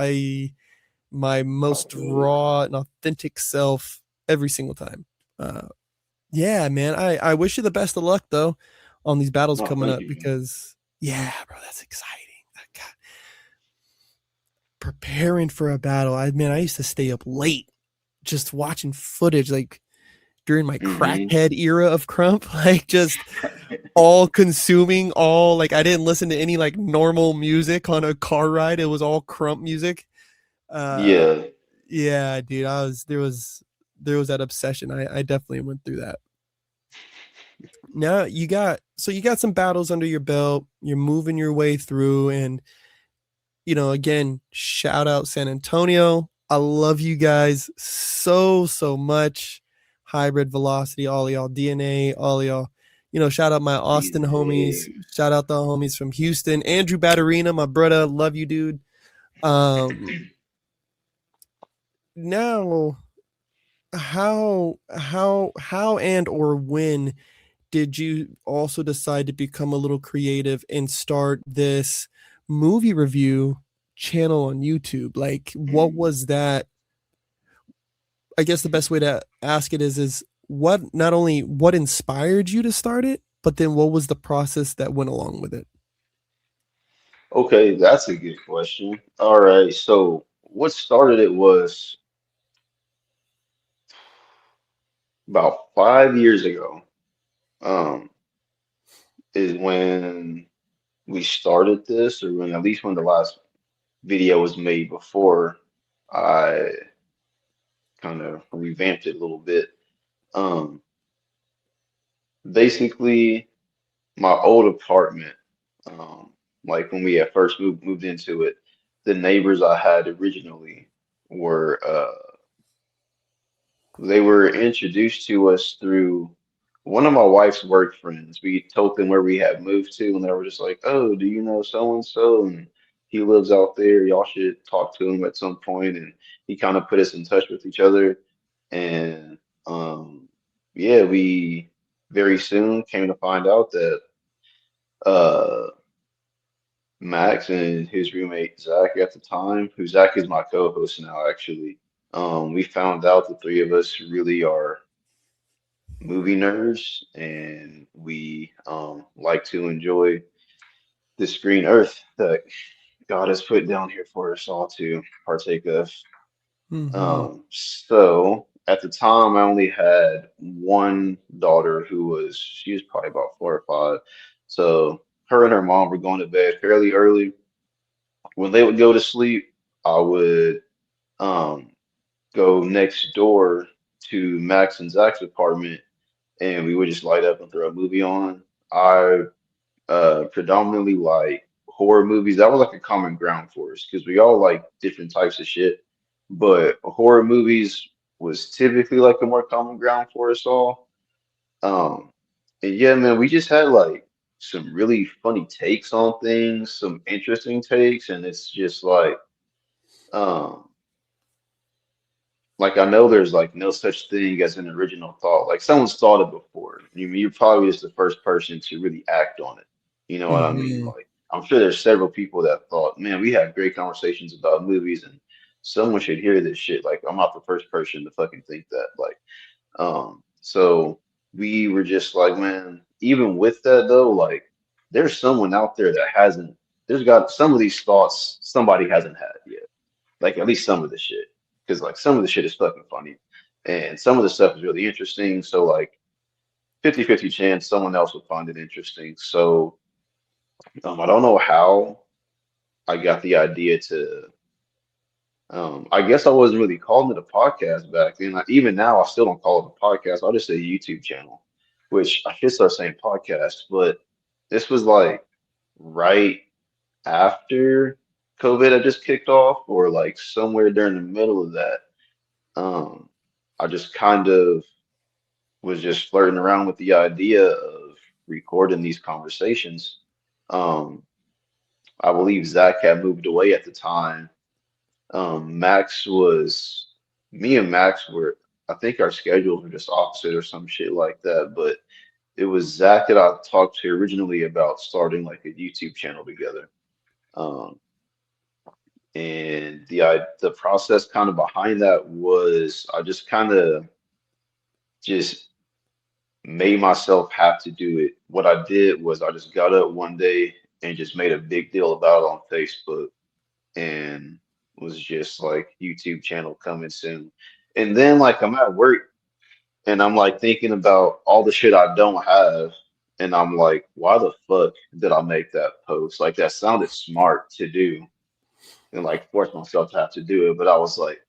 My I most feel you. raw and authentic self every single time. Uh, yeah, man. I wish you the best of luck though on these battles No, coming thank up you, man. because yeah, bro, that's exciting. God, preparing for a battle. I used to stay up late just watching footage like during my Hmm. crackhead era of Crump, like just all consuming all like I didn't listen to any like normal music on a car ride. It was all Crump music. Uh Yeah. yeah, dude, I was there was that obsession. I definitely went through that. Now you got some battles under your belt. You're moving your way through and again, shout out San Antonio. I love you guys so much. Hybrid Velocity, all y'all, DNA, all y'all. Shout out my Austin homies. DNA. Shout out the homies from Houston. Andrew Batterina, my brother. Love you, dude. Um, Now, how and or when did you also decide to become a little creative and start this movie review channel on YouTube? Like, what was that? I guess the best way to ask it is what not only what inspired you to start it, but then what was the process that went along with it? Okay, that's a good question. All right, so what started it was about 5 years ago. Um, is when we started this, or when at least when the last video was made before I kind of revamped it a little bit. Um, Basically, my old apartment, um, like when we had first moved into it, the neighbors I had originally were they were introduced to us through one of my wife's work friends. We told them where we had moved to, and they were just like, "Oh, do you know so and so? And he lives out there. Y'all should talk to him at some point." And he kind of put us in touch with each other. And yeah, we very soon came to find out that uh, Max and his roommate Zach at the time, who Zach is my co-host now, actually. We found out the three of us really are movie nerds, and we like to enjoy this green earth that God has put down here for us all to partake of. Mm-hmm. So at the time, I only had one daughter who she was probably about 4 or 5. So her and her mom were going to bed fairly early. When they would go to sleep, I would um, go next door to Max and Zach's apartment, and we would just light up and throw a movie on. I predominantly like horror movies. That was like a common ground for us because we all like different types of shit. But horror movies was typically like a more common ground for us all. Um, and yeah, man, we just had like some really funny takes on things, some interesting takes, and it's just um, like I know there's like no such thing as an original thought. Like someone's thought it before. You're probably just the first person to really act on it. You know what I mean? Mm-hmm. Like I'm sure there's several people that thought, man, we have great conversations about movies and someone should hear this shit. Like I'm not the first person to fucking think that. So we were just like, man, even with that though, like there's someone out there that hasn't there's got some of these thoughts somebody hasn't had yet. Like at least some of the shit. Because like some of the shit is fucking funny. And some of the stuff is really interesting. So like 50-50 chance someone else would find it interesting. So I don't know how I got the idea to I guess I wasn't really calling it a podcast back then. Even now, I still don't call it a podcast. I'll just say YouTube channel, which I should start saying podcast. But this was like right after COVID had just kicked off, or like somewhere during the middle of that. Um, I just kind of was just flirting around with the idea of recording these conversations. Um, I believe Zach had moved away at the time. Max was, me and Max were, I think our schedules were just opposite or some shit like that. But it was Zach that I talked to originally about starting like a YouTube channel together. Um, and the process kind of behind that was I just kind of just made myself have to do it. What I did was I just got up one day and just made a big deal about it on Facebook and was just like YouTube channel coming soon. And then like I'm at work and I'm like thinking about all the shit I don't have. And I'm like, why the fuck did I make that post? Like that sounded smart to do and like force myself to have to do it. But I was like,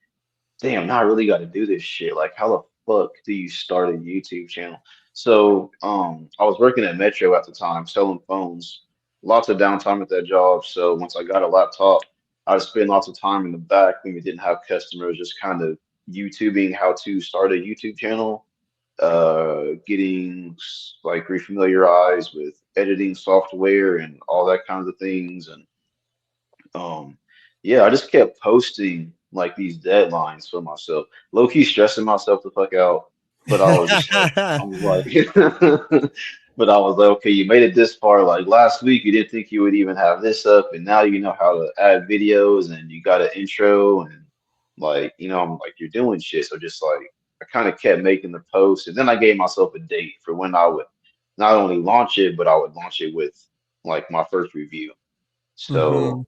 damn, now I really got to do this shit. Like, how the fuck do you start a YouTube channel? So, I was working at Metro at the time, selling phones. Lots of downtime at that job. So once I got a laptop, I would spend lots of time in the back when we didn't have customers, just kind of YouTubing how to start a YouTube channel, getting like refamiliarized with editing software and all that kinds of things, and um, yeah, I just kept posting like these deadlines for myself, low key stressing myself the fuck out. But I was just like, I was like, but I was like, okay, you made it this far. Like last week, you didn't think you would even have this up, and now you know how to add videos, and you got an intro, and like, I'm like, you're doing shit. So just like, I kind of kept making the post, and then I gave myself a date for when I would not only launch it, but I would launch it with like my first review. Hmm. So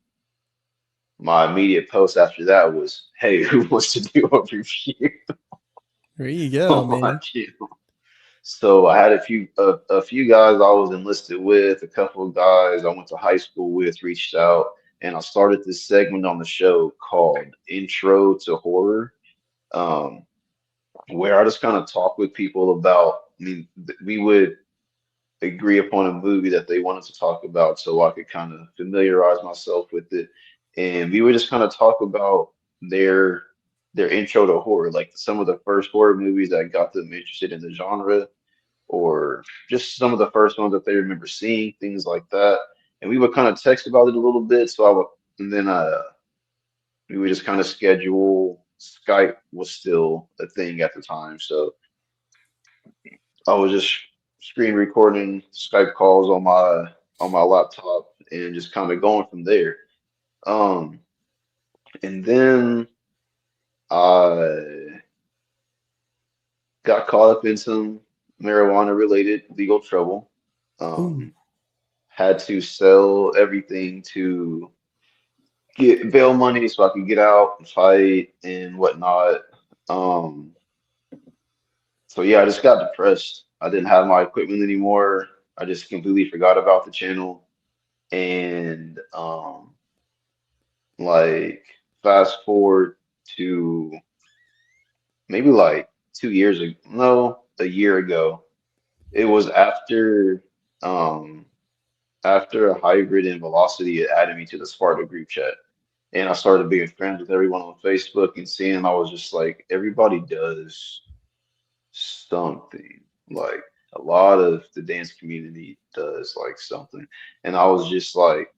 my immediate post after that was, "Hey, who wants to do a review There you go, on my man. channel?" So I had a few guys I was enlisted with, a couple of guys I went to high school with reached out, and I started this segment on the show called Intro to Horror, um, where I just kind of talk with people about. I mean, we would agree upon a movie that they wanted to talk about so I could kind of familiarize myself with it. And we would just kind of talk about their their intro to horror, like some of the first horror movies that got them interested in the genre, or just some of the first ones that they remember seeing, things like that. And we would kind of text about it a little bit. So I would, and then we would just kind of schedule. Skype was still a thing at the time, so I was just screen recording Skype calls on my laptop and just kind of going from there. Um, and then I got caught up in some marijuana related legal trouble. Ooh. Um, had to sell everything to get bail money so I could get out and fight and whatnot. Um, so yeah, I just got depressed. I didn't have my equipment anymore. I just completely forgot about the channel. And like fast forward to maybe like 2 years ago, no, a year ago. It was um after a hybrid and velocity had added me to the Sparta group chat. And I started being friends with everyone on Facebook and seeing I was just like everybody does something. Like a lot of the dance community does like something. And I was just like,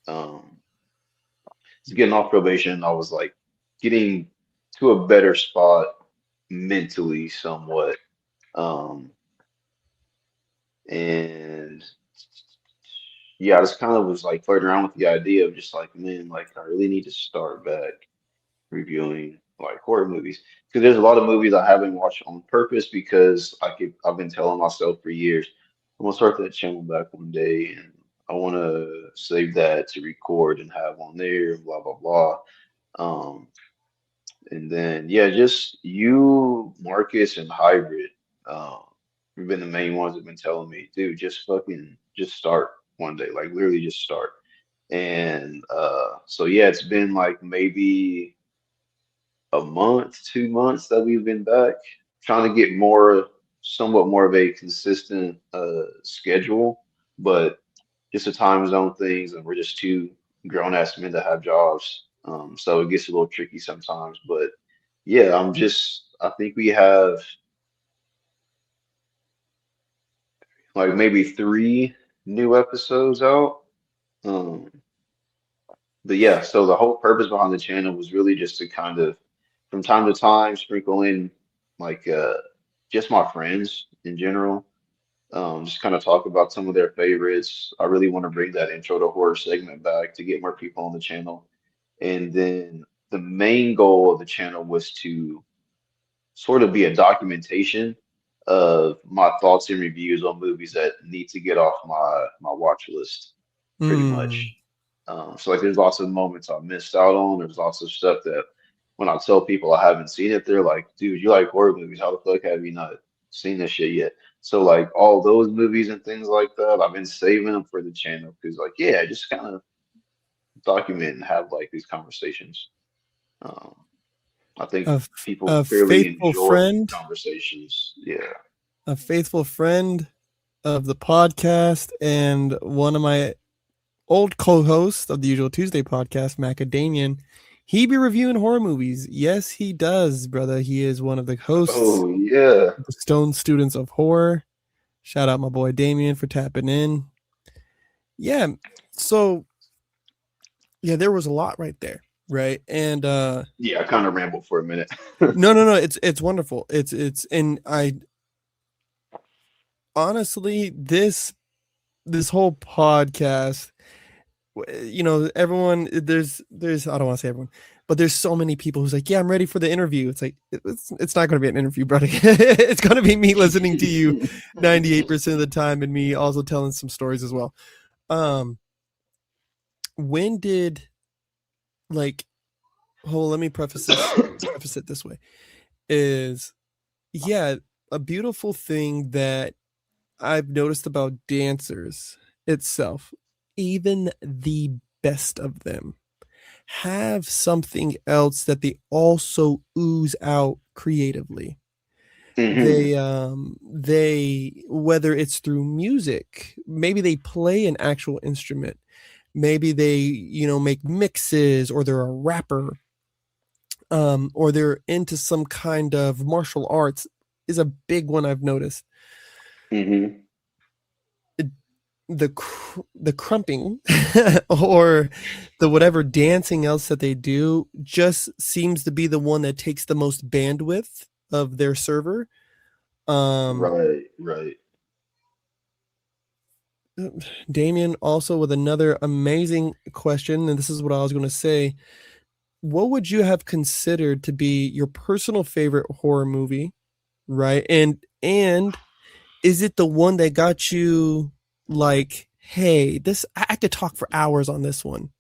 um getting off probation, I was like getting to a better spot mentally somewhat. Um, and yeah, I just kind of was like flirting around with the idea of just like, man, like I really need to start back reviewing like horror movies because there's a lot of movies I haven't watched on purpose because I've been telling myself for years I'm gonna start that channel back one day and I want to save that to record and have on there, blah blah blah. Um, And then, yeah, just you, Marcus, and Hybrid. Um, have been the main ones that have been telling me, dude, just fucking just start one day, like literally just start. And so yeah, it's been like maybe. a month, 2 months that we've been back, trying to get somewhat more of a consistent schedule, but just the time zone things, and we're just two grown ass men to have jobs. So it gets a little tricky sometimes, but yeah, I think we have like maybe three new episodes out. Um, but yeah, so the whole purpose behind the channel was really just to kind of, from time to time, sprinkle in like just my friends in general. Just kind of talk about some of their favorites. I really want to bring that intro to horror segment back to get more people on the channel. And then the main goal of the channel was to sort of be a documentation of my thoughts and reviews on movies that need to get off my watch list, pretty Mm. much. So like, there's lots of moments I missed out on. There's lots of stuff that when I tell people I haven't seen it, they're like, "Dude, you like horror movies? How the fuck have you not seen this shit yet?" So like all those movies and things like that, I've been saving them for the channel because like, yeah, just kind of document and have like these conversations. Um, I think A, f- people a fairly faithful enjoy friend, conversations. Yeah. a faithful friend of the podcast, and one of my old co-host of the Usual Tuesday podcast, Macadamian. He be reviewing horror movies. Yes, he does, brother. He is one of the hosts, Oh yeah. the Stone Students of Horror. Shout out my boy Damien for tapping in. Yeah. So yeah, there was a lot right there, right? And Yeah, I kind of rambled for a minute. no, it's wonderful. It's and I honestly this whole podcast, everyone, there's I don't want to say everyone, but there's so many people who's like, yeah, I'm ready for the interview. It's like it's not going to be an interview, brother. It's going to be me listening to you 98% of the time, and me also telling some stories as well. um when did, like, let me preface it this way, is, yeah, a beautiful thing that I've noticed about dancers itself, even the best of them have something else that they also ooze out creatively. Hmm. They, whether it's through music, maybe they play an actual instrument, maybe they, make mixes, or they're a rapper, or they're into some kind of martial arts, is a big one I've noticed. Hmm. The crumping or the whatever dancing else that they do just seems to be the one that takes the most bandwidth of their server. um Right, right. Damien also with another amazing question, and this is what I was going to say: what would you have considered to be your personal favorite horror movie, right? And is it the one that got you, like, hey, this, I could talk for hours on this one,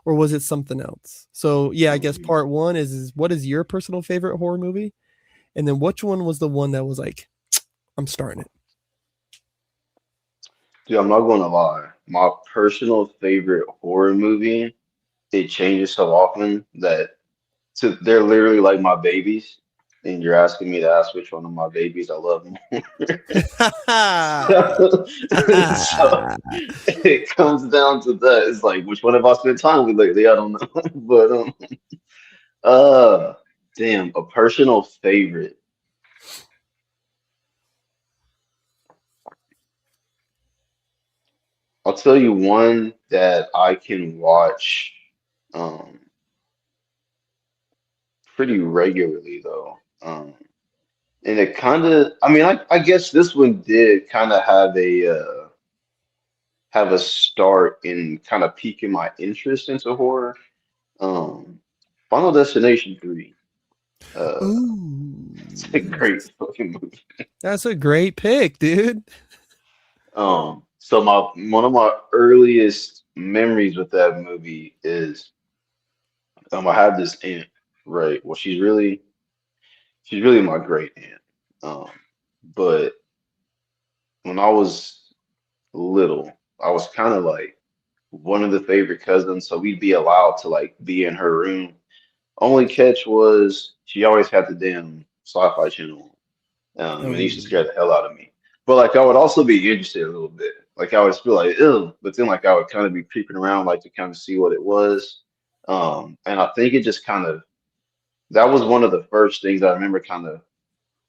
or was it something else? So yeah, I guess Mhm. part one is what is your personal favorite horror movie, and then which one was the one that was like, I'm starting it. Dude, I'm not going to lie. My personal favorite horror movie, it changes so often that they're literally like my babies. And you're asking me to ask which one of my babies I love more. So, so it comes down to that. It's like, which one have I spent time with lately? I don't know. But uh damn, a personal favorite. I'll tell you one that I can watch um pretty regularly though. And it kind of, I mean, I guess this one did kind of have a start in kind of piquing my interest into horror. Um, Final Destination 3. Uh, it's a Ooh, great fucking movie. that's a great pick, dude. So my one of my earliest memories with that movie is I have this aunt, right? Well, she's really my great aunt. Um, but when I was little, I was kind of like one of the favorite cousins, so we'd be allowed to like be in her room Only catch was she always had the damn sci-fi channel and it used to Oh, scare the hell out of me. But like I would also be interested a little bit. Like I would feel like, ew, but then like I would kind of be creeping around like to kind of see what it was. And I think it just kind of that was one of the first things I remember kind of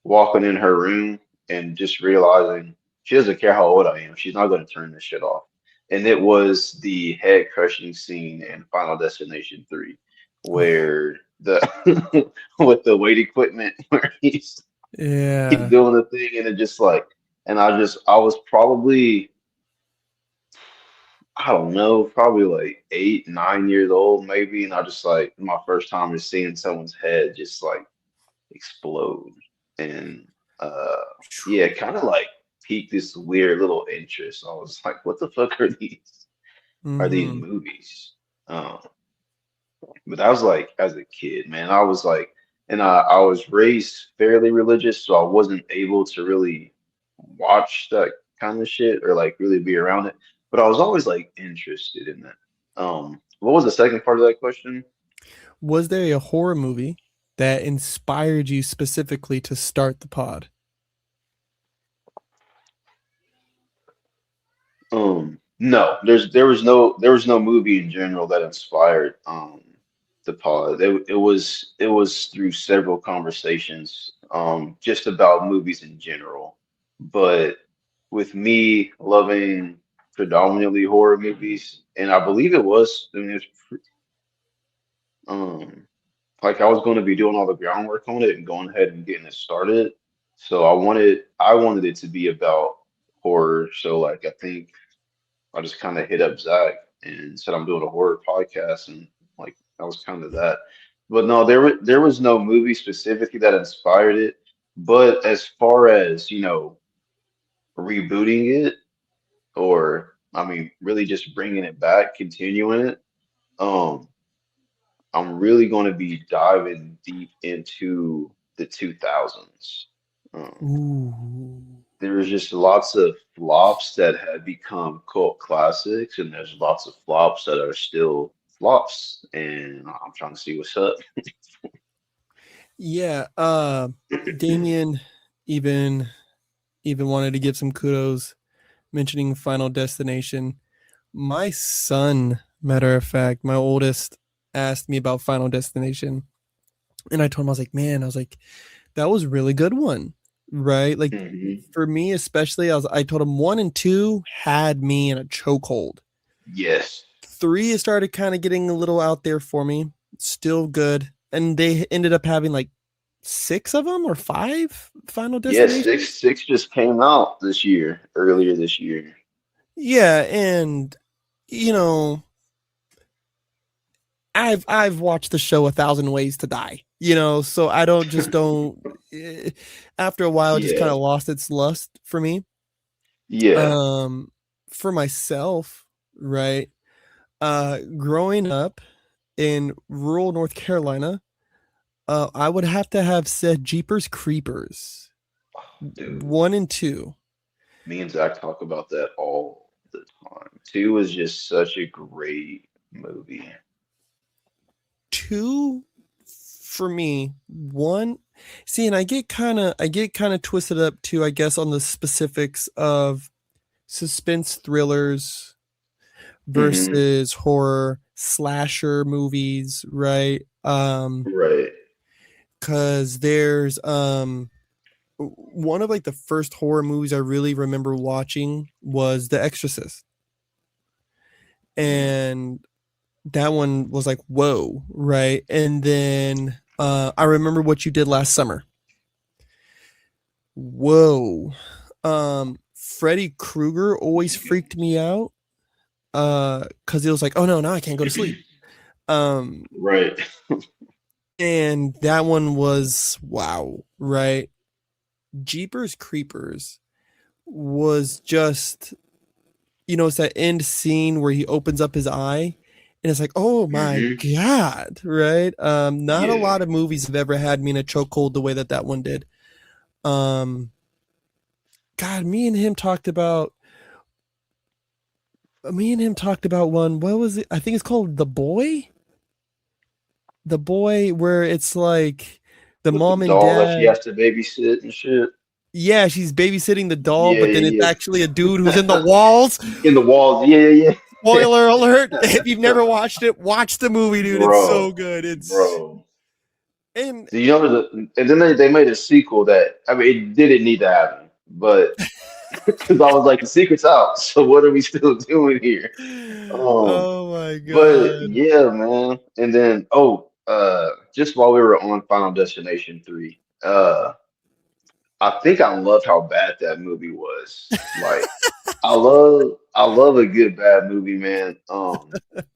walking in her room and just realizing she doesn't care how old I am. She's not going to turn this shit off. And it was the head crushing scene in Final Destination 3 oh, where the with the weight equipment where he's yeah. doing the thing and it just like and I was probably I don't know, probably like 8, 9 years old maybe, and I just like my first time just seeing someone's head just like explode. And uh yeah, it kind of like piqued this weird little interest. I was like, what the fuck are these Mm-hmm. movies? Um but that was like as a kid, man. I was like, and I was raised fairly religious, so I wasn't able to really watch that kind of shit or like really be around it. But I was always like interested in that. What was the second part of that question? Was there a horror movie that inspired you specifically to start the pod? No, there was no movie in general that inspired the pod. It was through several conversations just about movies in general. But with me loving predominantly horror movies, and I believe it was, I mean, um like I was going to be doing all the groundwork on it and going ahead and getting it started. So I wanted it to be about horror. So like I think I just kind of hit up Zach and said I'm doing a horror podcast, and like that was kind of that. But no, there was no movie specifically that inspired it. But as far as rebooting it, or I mean, really just bringing it back, continuing it, um, I'm really going to be diving deep into the 2000s. Um, Ooh. there was just lots of flops that had become cult classics, and there's lots of flops that are still flops. And I'm trying to see what's up. Yeah, Damien even wanted to give some kudos mentioning Final Destination. My son, matter of fact, my oldest asked me about Final Destination, and I told him, I was like, man, I was like, that was a really good one, right? Like Hmm. for me especially, I told him 1 and 2 had me in a chokehold. Yes. 3 it started kind of getting a little out there for me. Still good, and they ended up having like 6 of them or 5 Final Yes, Destinations. six just came out this year, earlier this year. Yeah, and you know, I've watched the show 1,000 Ways to Die. So I don't. eh, After a while, it just kind Yeah. of lost its lust for me. Yeah. Um, for myself, right? Growing up in rural North Carolina, I would have to have said Jeepers Creepers Dude, 1 and 2. me and Zach talk about that all the time. Two is just such a great movie. 2 for me. 1, see, and I get kind of twisted up too, I guess, on the specifics of suspense thrillers Hmm. versus horror slasher movies, right? Right. Cause there's one of like the first horror movies I really remember watching was The Exorcist. Mm. And that one was like, whoa, right? And then I remember What You Did Last Summer. Whoa. Freddy Krueger always freaked me out. Cause it was like, oh no, now I can't go to sleep. Um, Right. and that one was wow, right? Jeepers Creepers was just, it's that end scene where he opens up his eye and it's like, oh my Hmm. God, right? Not a Yeah. lot of movies have ever had me in a chokehold the way that that one did. Um, God, me and him talked about one. What was it? I think it's called The Boy. the boy where it's like the with the mom and doll that she dad. has to babysit and shit. Yeah, she's babysitting the doll, Yeah, but then it's yeah, actually a dude who's in the yeah. walls. In the walls. Yeah, yeah, Spoiler alert. yeah. If you've never watched it, watch the movie, dude. It's so Bro, good. It's bro. and Do you know and then they made a sequel that I mean it didn't need to happen, but because I was like the secret's out, so what are we still doing here? Um, oh my but god. yeah, man. And then just while we were on Final Destination 3, I think I love how bad that movie was. Like I love a good bad movie, man.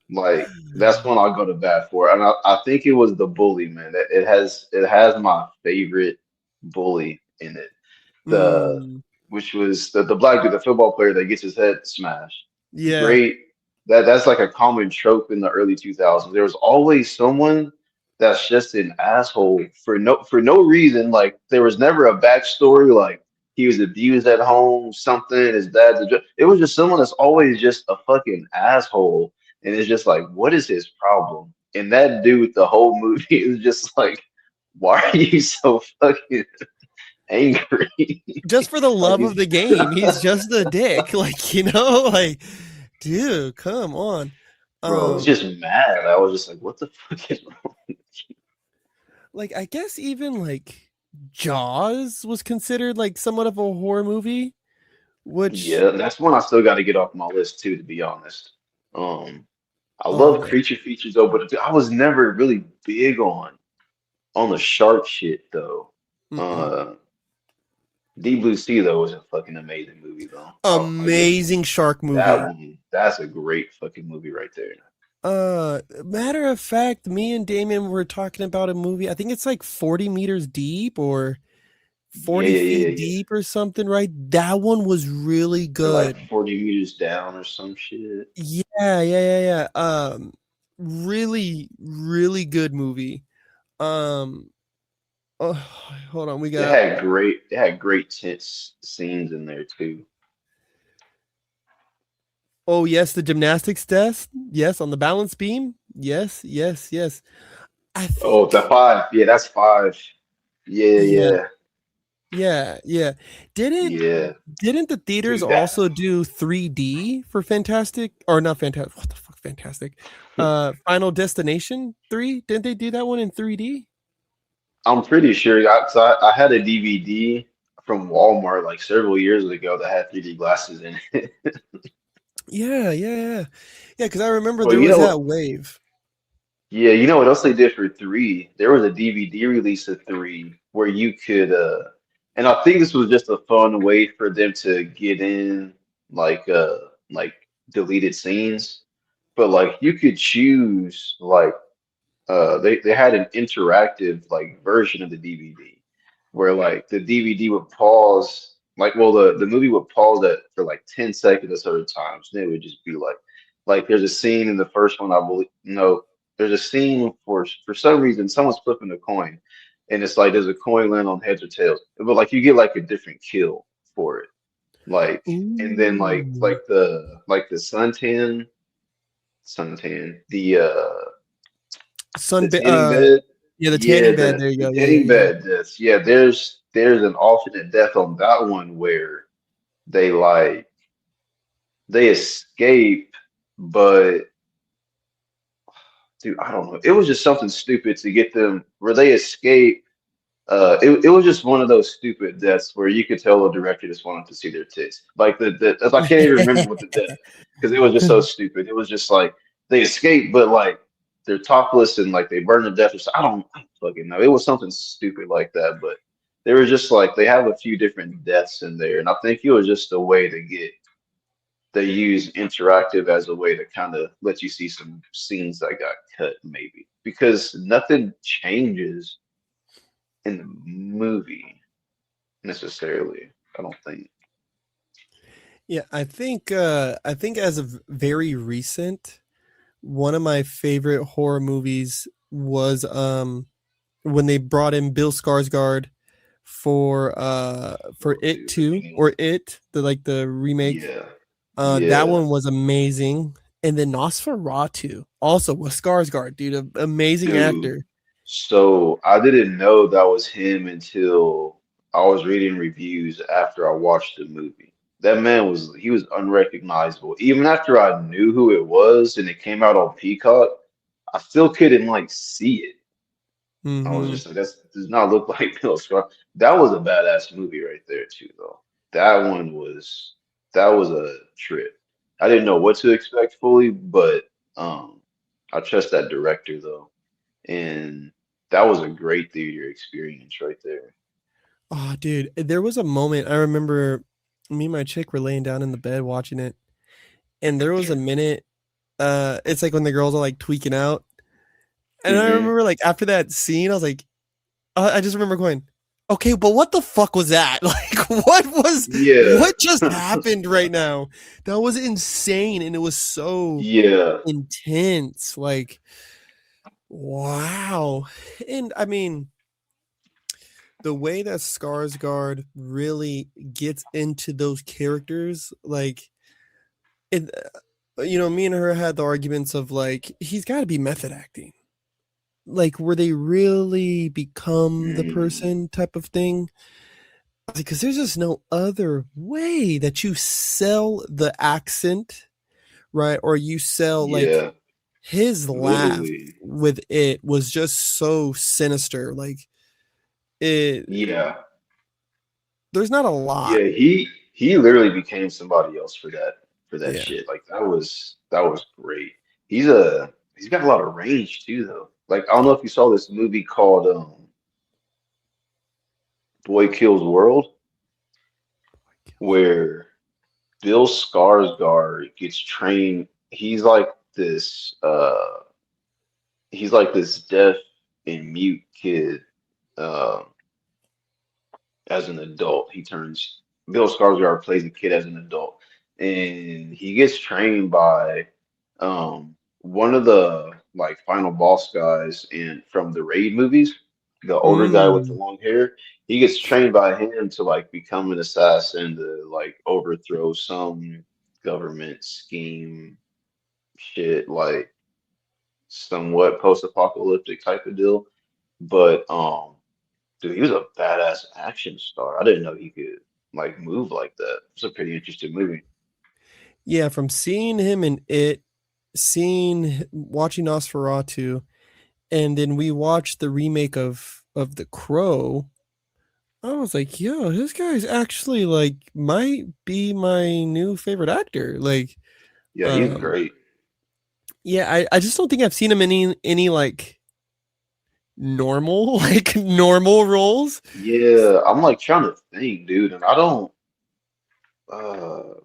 Like that's one I'll go to bat for. And I think it was the bully, man. It has my favorite bully in it. The Mm, which was the black dude, the football player that gets his head smashed. yeah. Great. That's like a common trope in the early 2000s. There was always someone that's just an asshole for no reason. Like there was never a backstory. Like he was abused at home, something. His dad's a it was just someone that's always just a fucking asshole, and it's just like, what is his problem? And that dude, the whole movie is just like, why are you so fucking angry? Just for the Like love of he's the game, he's just a dick. Like, like, dude, come on. bro, he's Um, just mad. I was just like, what the fuck is wrong? like I guess even like Jaws was considered like somewhat of a horror movie, which Yeah, that's one I still got to get off my list too, to be honest. Um, I oh love man. creature features though, but I was never really big on the shark shit though. Mm-mm. Uh, Deep Blue Sea though was a fucking amazing movie though. I'll give you Amazing shark that movie. one. That's a great fucking movie right there. Matter of fact, me and Damien were talking about a movie. I think it's like 40 meters deep or Yeah, 40 yeah, yeah, feet yeah, yeah. deep or something, right? That one was really Or like good. 40 meters down or some shit. Yeah, yeah, yeah, yeah. Really, really good movie. Um, oh, hold on, we got. It had great tense scenes in there too. Oh yes, the gymnastics test. Yes, on the balance beam. Yes, yes, yes. I Oh, the think. five. Yeah, that's five. Yeah, Yeah, yeah, yeah, yeah. Didn't yeah. didn't the theaters Dude, that also do 3D for Fantastic or not Fantastic? What the fuck, Fantastic? Final Destination 3? Didn't they do that one in 3D? I'm pretty sure. I had a DVD from Walmart like several years ago that had 3D glasses in it. Yeah, yeah, yeah. Yeah, because I remember Well, there was that wave. yeah, you know what else they did for three? There was a DVD release of three where you could, and I think this was just a fun way for them to get in like, like deleted scenes, but like you could choose like they had an interactive like version of the DVD where like the DVD would pause like well the movie would pause at for like 10 seconds at certain times and it would just be like there's a scene in the first one I believe no there's a scene for some reason someone's flipping a coin and it's like there's a coin land on heads or tails but like you get like a different kill for it like and then Ooh. like the suntan the Sun tanning bed. yeah, the Yeah, tanning bed. There you the go. Yeah, yeah, tanning yeah. bed deaths. Yeah, there's an alternate death on that one where they like they escape, but dude, I don't know. It was just something stupid to get them where they escape. It was just one of those stupid deaths where you could tell the director just wanted to see their tits. Like I can't even remember what the death because it was just so stupid. It was just like they escape, but like they're topless and like they burn to death. Or so, I don't fucking know. It was something stupid like that, but they were just like they have a few different deaths in there, and I think it was just a way to get they use interactive as a way to kind of let you see some scenes that got cut, maybe because nothing changes in the movie necessarily. I don't think. Yeah, I think as of very recent, one of my favorite horror movies was when they brought in Bill Skarsgård for Oh, It dude, the 2 beginning. or It, the like the remake. Yeah, That yeah, one was amazing. And then Nosferatu, also with Skarsgård, dude, amazing Dude. actor. So I didn't know that was him until I was reading reviews after I watched the movie. That man was he was unrecognizable. Even after I knew who it was and it came out on Peacock, I still couldn't like see it. I was Mm-hmm. just like, that does not look like Bill Scar. That was a badass movie right there too, though. That one was that was a trip. I didn't know what to expect fully, but I trust that director though, and that was a great theater experience right there. Oh, dude, there was a moment I remember me and my chick were laying down in the bed watching it, and there was a minute, it's like when the girls are like tweaking out. And I Hmm. remember like after that scene, I was like, I just remember going, okay, but what the fuck was that? Like, Yeah, what just happened right now? That was insane. And it was so yeah, intense. Like, wow. And I mean, the way that Skarsgård really gets into those characters, like, it, me and her had the arguments of like, he's got to be method acting. Like, where they really become the mm, person type of thing. Because there's just no other way that you sell the accent, right? Or you sell like yeah, his laugh literally, with it was just so sinister. Like it, yeah. there's not a lot. Yeah, he literally became somebody else for that Yeah. shit. Like that was great. He's got a lot of range too though. Like I don't know if you saw this movie called Boy Kills World where Bill Skarsgård gets trained. He's like this deaf and mute kid uh, as an adult. Bill Skarsgård plays a kid as an adult, and he gets trained by one of the like final boss guys in from the Raid movies, the older guy with the Mm. long hair. He gets trained by him to like become an assassin to like overthrow some government scheme shit, like somewhat post-apocalyptic type of deal. But dude, he was a badass action star. I didn't know he could like move like that. It's a pretty interesting movie. Yeah, from seeing him in it, seeing watching Nosferatu, and then we watched the remake of The Crow. I was like, yo, this guy's actually like might be my new favorite actor. Like, Yeah, he's um, great. yeah, I just don't think I've seen him in any like normal like normal roles. Yeah, I'm like trying to think, dude, and I don't. Uh,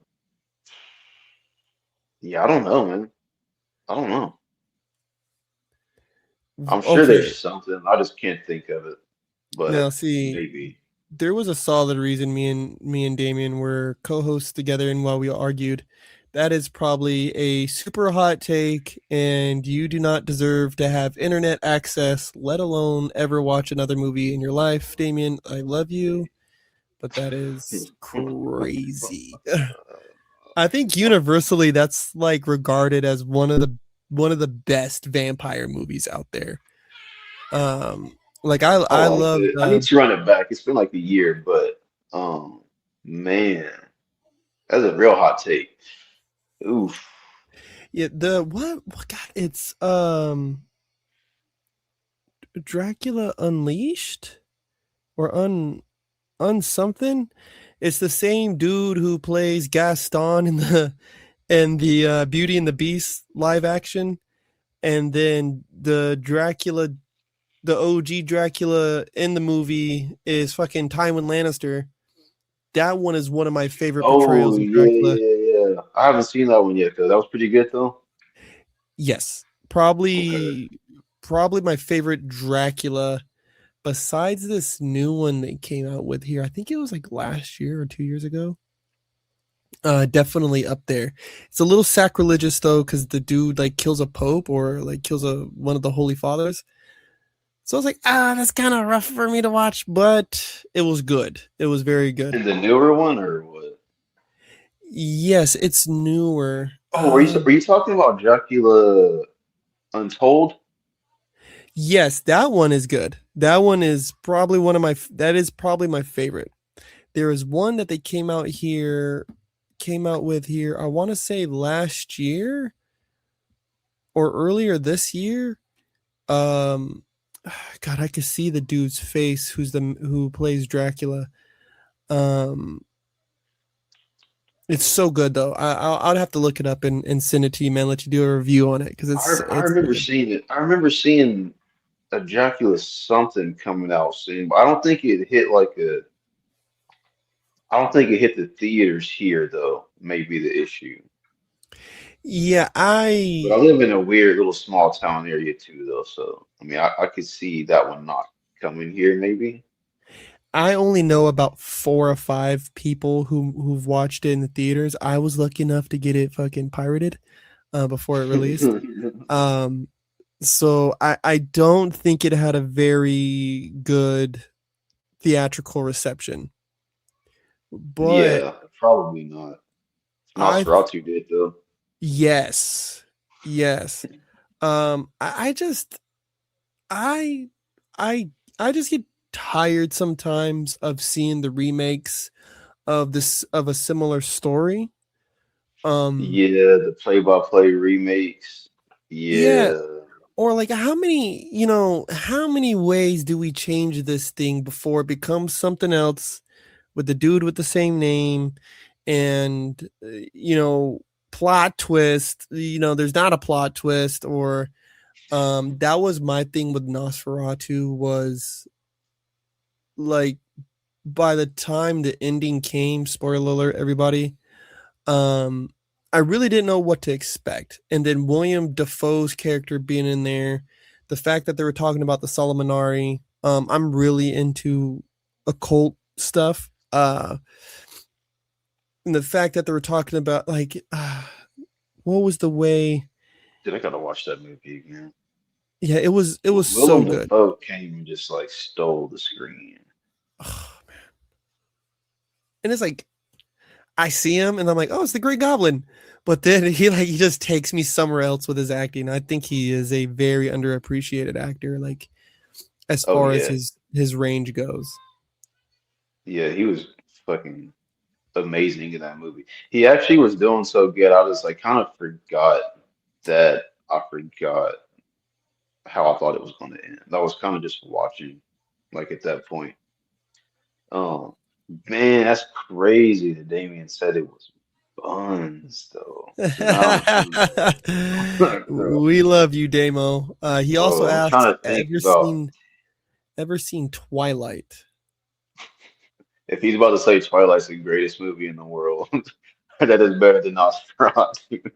yeah, I don't know, man. I don't know. I'm sure Okay, there's something. I just can't think of it, now but see, maybe. there was a solid reason me and Damien were co-hosts together, and while we argued, that is probably a super hot take, and you do not deserve to have internet access, let alone ever watch another movie in your life. Damien, I love you, but that is crazy. I think universally that's like regarded as one of the best vampire movies out there. Like I I liked love it. I need to run it back. It's been like a year, but um, man, that's a real hot take. Oof. yeah, the what god, it's Dracula Unleashed or un something. It's the same dude who plays Gaston in the Beauty and the Beast live action, and then the OG Dracula in the movie is fucking Tywin Lannister. That one is one of my favorite Oh portrayals of yeah, Dracula. yeah, yeah. I haven't seen that one yet though. That was pretty good though. Yes, Okay. probably my favorite Dracula. Besides this new one they came out with here, I think it was like last year or 2 years ago. Definitely up there. It's a little sacrilegious though, because the dude like kills a pope or like kills a one of the holy fathers. So I was like, that's kind of rough for me to watch, but it was good. It was very good. And the newer one or what? Yes, it's newer. Oh, are you talking about Dracula Untold? Yes, that one is good. That one is probably one of my that is probably my favorite. There is one that they came out with here. I want to say last year or earlier this year. Um God, I could see the dude's face who plays Dracula. Um it's so good though. I'd have to look it up and send it to you, man. Let you do a review on it because I it's remember good. seeing it. I remember seeing a Dracula something coming out soon, but I don't think it hit I don't think it hit the theaters here though. May be the issue. Yeah, But I live in a weird little small town area too, though. So I mean, I could see that one not coming here, maybe. I only know about 4 or 5 people who've watched it in the theaters. I was lucky enough to get it fucking pirated before it released. Um, so I don't think it had a very good theatrical reception. But Yeah, probably not. I Nosferatu did though. yes, yes. I just I I I just get tired sometimes of seeing the remakes of a similar story. Um Yeah, the play-by-play remakes. yeah, Yeah, or like how many ways do we change this thing before it becomes something else with the dude with the same name and plot twist, there's not a plot twist or that was my thing with Nosferatu was like by the time the ending came, spoiler alert everybody, um I really didn't know what to expect. And then William Defoe's character being in there, the fact that they were talking about the Solomonari, I'm really into occult stuff. And the fact that they were talking about like what was the way. dude, I gotta watch that movie again. Yeah, it was so Willem good. Dafoe came and just like stole the screen. And it's like I see him and I'm like, oh, it's the Great Goblin. But then he just takes me somewhere else with his acting. I think he is a very underappreciated actor, like as Oh far as yeah, his range goes. yeah, he was fucking amazing in that movie. He actually was doing so good. I was like kind of forgot that I forgot how I thought it was going to end. I was kind of just watching, like at that point. Oh man, that's crazy that Damien said it was buns though. Now I'm trying to, We love you, Damo. He also oh, I'm asked, trying to think about ever seen Twilight? if he's about to say Twilight's the greatest movie in the world. That is better than Nosferatu.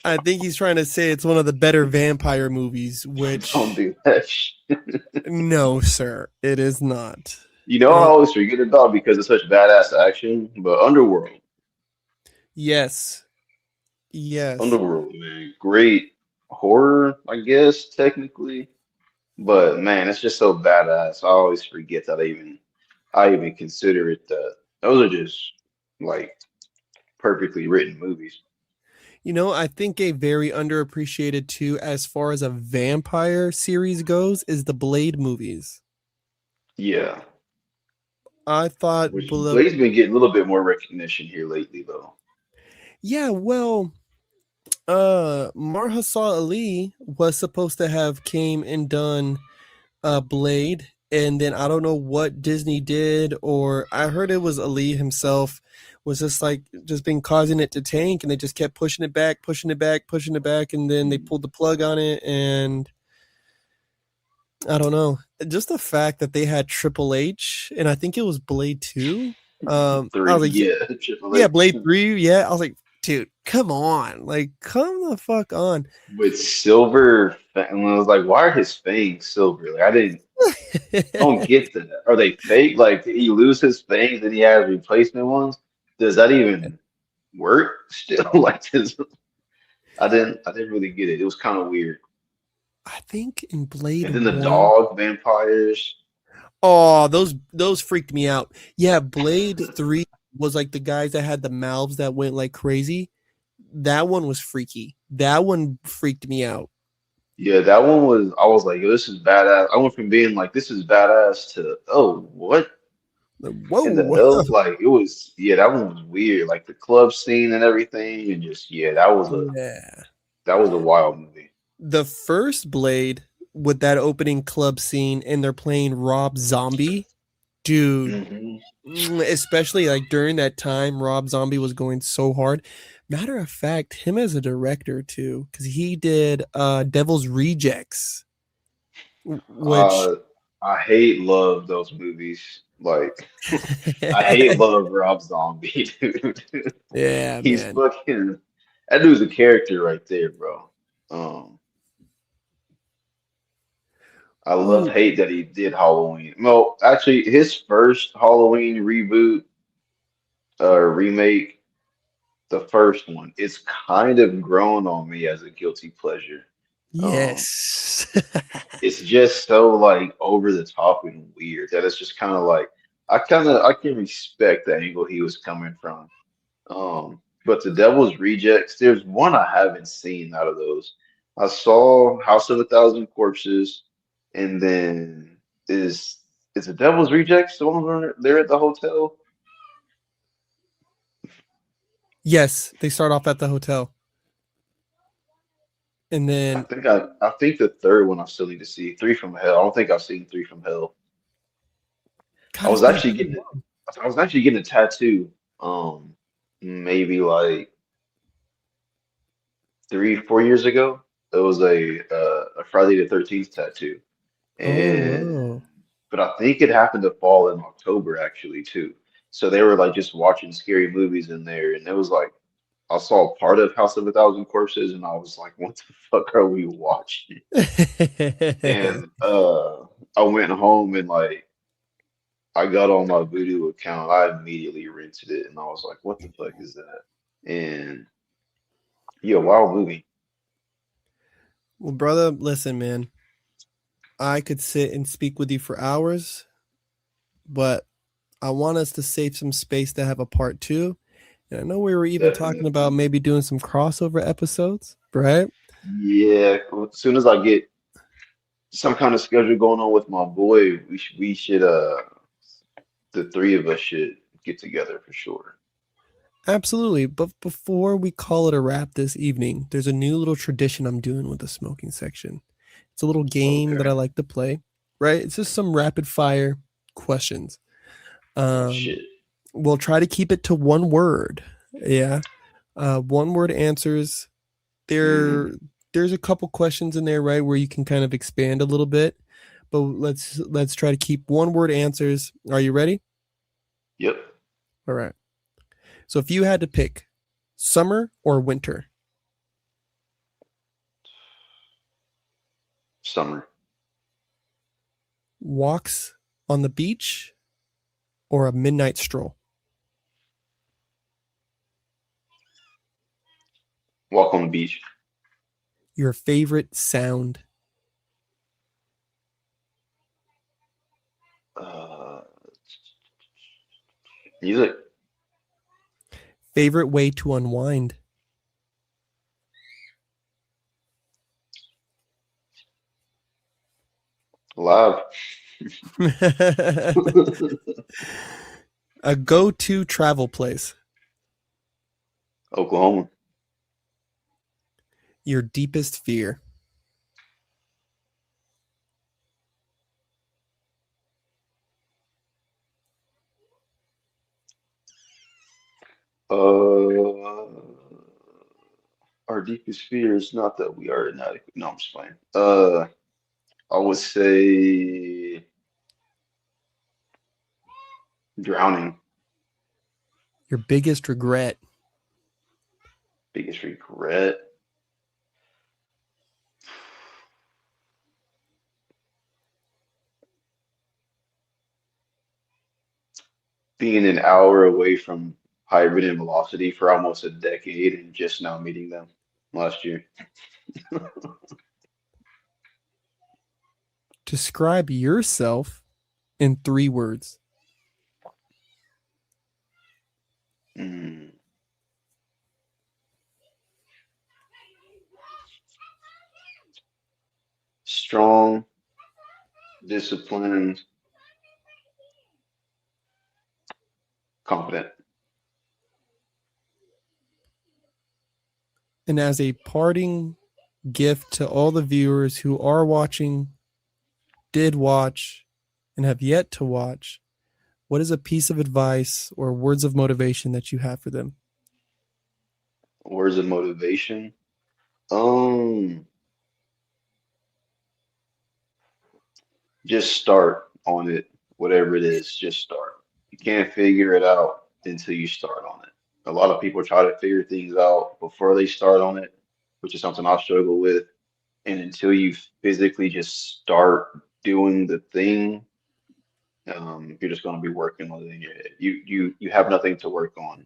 I think he's trying to say it's one of the better vampire movies, Don't which do that shit. no, sir, it is not. You know, I It, always forget about because it's such badass action, but Underworld. yes, yes. Underworld, man. Great horror, I guess, technically. But man, it's just so badass. I always forget that I even consider it that. Those are just like perfectly written movies. I think a very underappreciated too, as far as a vampire series goes, is the Blade movies. Yeah. I thought, Which Blade's been getting a little bit more recognition here lately though. yeah, well, Marhasal Ali was supposed to have came and done Blade, and then I don't know what Disney did, or I heard it was Ali himself was just like just been causing it to tank, and they just kept pushing it back, pushing it back, pushing it back, and then they pulled the plug on it, and I don't know, just the fact that they had Triple H, and I think it was Blade 2. I Three, was like, yeah, Triple yeah, H. Blade 3, yeah. I was like, dude, come on, like, come the fuck on. With silver, and I was like, why are his fangs silver? Like, I don't get that. Are they fake? Like, did he lose his fangs and he has replacement ones? Does that even work still? Like, I didn't really get it. It was kind of weird. I think in Blade And then the 1. dog vampires. Oh, those freaked me out. Yeah, Blade 3 was like the guys that had the mouths that went like crazy. That one was freaky. That one freaked me out. Yeah, that one was. I was like, yo, this is badass. I went from being like, this is badass to, oh, what in the Whoa. hell? Like, it was. Yeah, that one was weird. Like the club scene and everything, and just yeah, Yeah. that was a wild movie. The first Blade with that opening club scene and they're playing Rob Zombie, dude, Hmm. especially like during that time, Rob Zombie was going so hard. Matter of fact, him as a director too, because he did Devil's Rejects, which Uh, I hate love those movies. Like, I hate love Rob Zombie, dude. yeah, He's man. fucking. That dude's a character right there, bro. Um, I love Ooh, hate that he did Halloween. No, actually, his first Halloween reboot remake, the first one, it's kind of grown on me as a guilty pleasure. Um, yes. it's just so like over the top and weird that it's just kind of like I can respect the angle he was coming from. But the Devil's Rejects, there's one I haven't seen out of those. I saw House of a Thousand Corpses, and then is is the Devil's Rejects the one where they're at the hotel? Yes, they start off at the hotel. And I then think I think the third one I still need to see. Three from Hell. I don't think I've seen Three from Hell. I God, it's was been actually so getting long. I was actually getting a tattoo. Maybe like 3, 4 years ago. It was a Friday the 13th tattoo. Oh, And wow. but I think it happened to fall in October actually too. So they were like just watching scary movies in there, and it was like I saw part of House of a Thousand Corpses, and I was like, "What the fuck are we watching?" And I went home and like I got on my Voodoo account. I immediately rented it, and I was like, "What the fuck is that?" And yeah, wild movie. Well, brother, listen, man. I could sit and speak with you for hours, but I want us to save some space to have a part two. And I know we were even talking about Definitely. maybe doing some crossover episodes, right? Yeah, as soon as I get some kind of schedule going on with my boy, we should the three of us should get together for sure. Absolutely. But before we call it a wrap this evening, there's a new little tradition I'm doing with the smoking section. It's a little game that I Okay. like to play, right? It's just some rapid fire questions. Oh Um, shit. we'll try to keep it to one word. Yeah. One word answers. Hmm. There, there's a couple questions in there, right, where you can kind of expand a little bit. But let's try to keep one word answers. Are you ready? Yep. All right. So if you had to pick summer or winter, Summer. walks on the beach or a midnight stroll, Walk on the beach. your favorite sound, Uh, music. favorite way to unwind, Live. a go-to travel place, Oklahoma. your deepest fear. Uh, our deepest fear is not that we are inadequate. No, I'm just playing. I would say drowning. Your biggest regret, Biggest regret. Being an hour away from hybrid and velocity for almost a decade and just now meeting them last year. describe yourself in 3 words. Mm. Disciplined, confident. And as a parting gift to all the viewers who are watching, did watch, and have yet to watch, what is a piece of advice or words of motivation that you have for them? Words of motivation. Um, just start on it, whatever it is, just start. You can't figure it out until you start on it. A lot of people try to figure things out before they start on it, which is something I struggle with. And until you physically just start doing the thing, you're just going to be working on it in your head. You have nothing to work on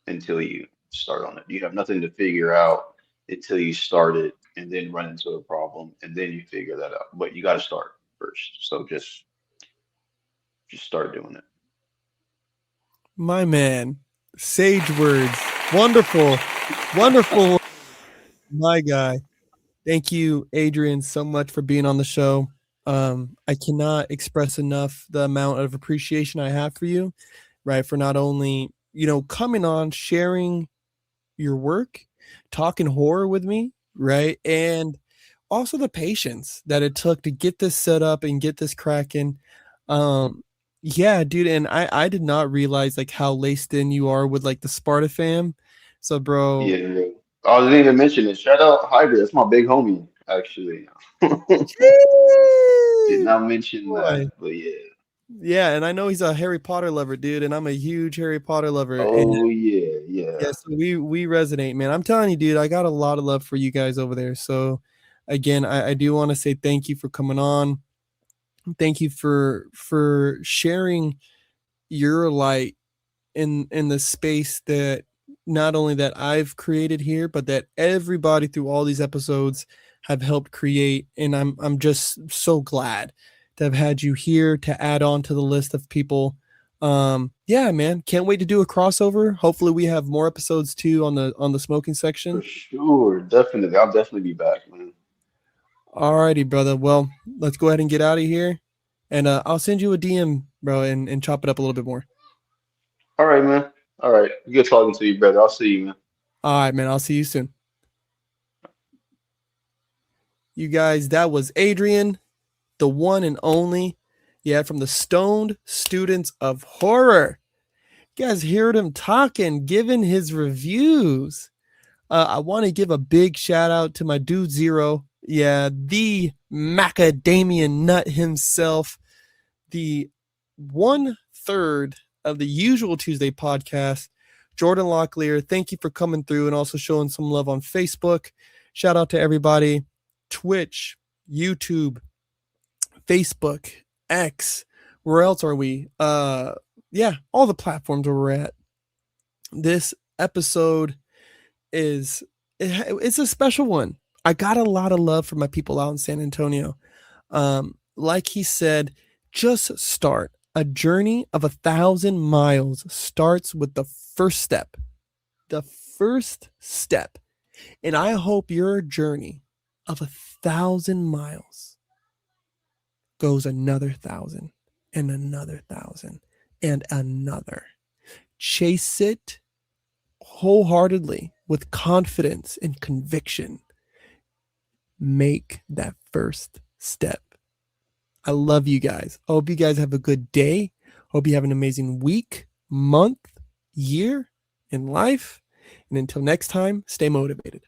until you start on it. You have nothing to figure out until you start it and then run into a problem and then you figure that out. But you got to start first. So just start doing it. My man, sage words. Wonderful. Wonderful. My guy. Thank you, Adrian, so much for being on the show. I cannot express enough the amount of appreciation I have for you, right? For not only, coming on, sharing your work, talking horror with me, right? And also the patience that it took to get this set up and get this cracking. Yeah, dude, and I did not realize like how laced in you are with like the Sparta fam. So, bro, Yeah. I didn't even mention it. Shout out Hybrid. That's my big homie, actually. Did Jeez, not mention boy. that, but yeah. Yeah, and I know he's a Harry Potter lover, dude, and I'm a huge Harry Potter lover. And Oh yeah, yeah. yes, we resonate, man. I'm telling you, dude, I got a lot of love for you guys over there. So again, I do want to say thank you for coming on. Thank you for sharing your light in the space that not only that I've created here, but that everybody through all these episodes have helped create. And I'm just so glad to have had you here to add on to the list of people. Yeah, man, can't wait to do a crossover. Hopefully we have more episodes too on the smoking For section. sure. Definitely. I'll definitely be back, man. Alrighty, brother. Well, let's go ahead and get out of here. And I'll send you a DM, bro, and chop it up a little bit more. All right, man. All right. Good talking to you, brother. I'll see you, man. All right, man. I'll see you soon. You guys, that was Adrian, the one and only. Yeah, from the Stoned Students of Horror. You guys heard him talking, giving his reviews. I want to give a big shout out to my dude Zero. Yeah, the macadamia nut himself, the 1/3 of the usual Tuesday podcast, Jordan Locklear. Thank you for coming through and also showing some love on Facebook. Shout out to everybody. Twitch, YouTube, Facebook, X. Where else are we? Yeah, all the platforms where we're at. This episode it's a special one. I got a lot of love from my people out in San Antonio. Like he said, just start. A journey of 1,000 miles starts with the first step. The first step. And I hope your journey of 1,000 miles goes another 1,000 and another 1,000 and another. Chase it wholeheartedly with confidence and conviction. Make that first step. I love you guys. I hope you guys have a good day. Hope you have an amazing week, month, year in life. And until next time, stay motivated.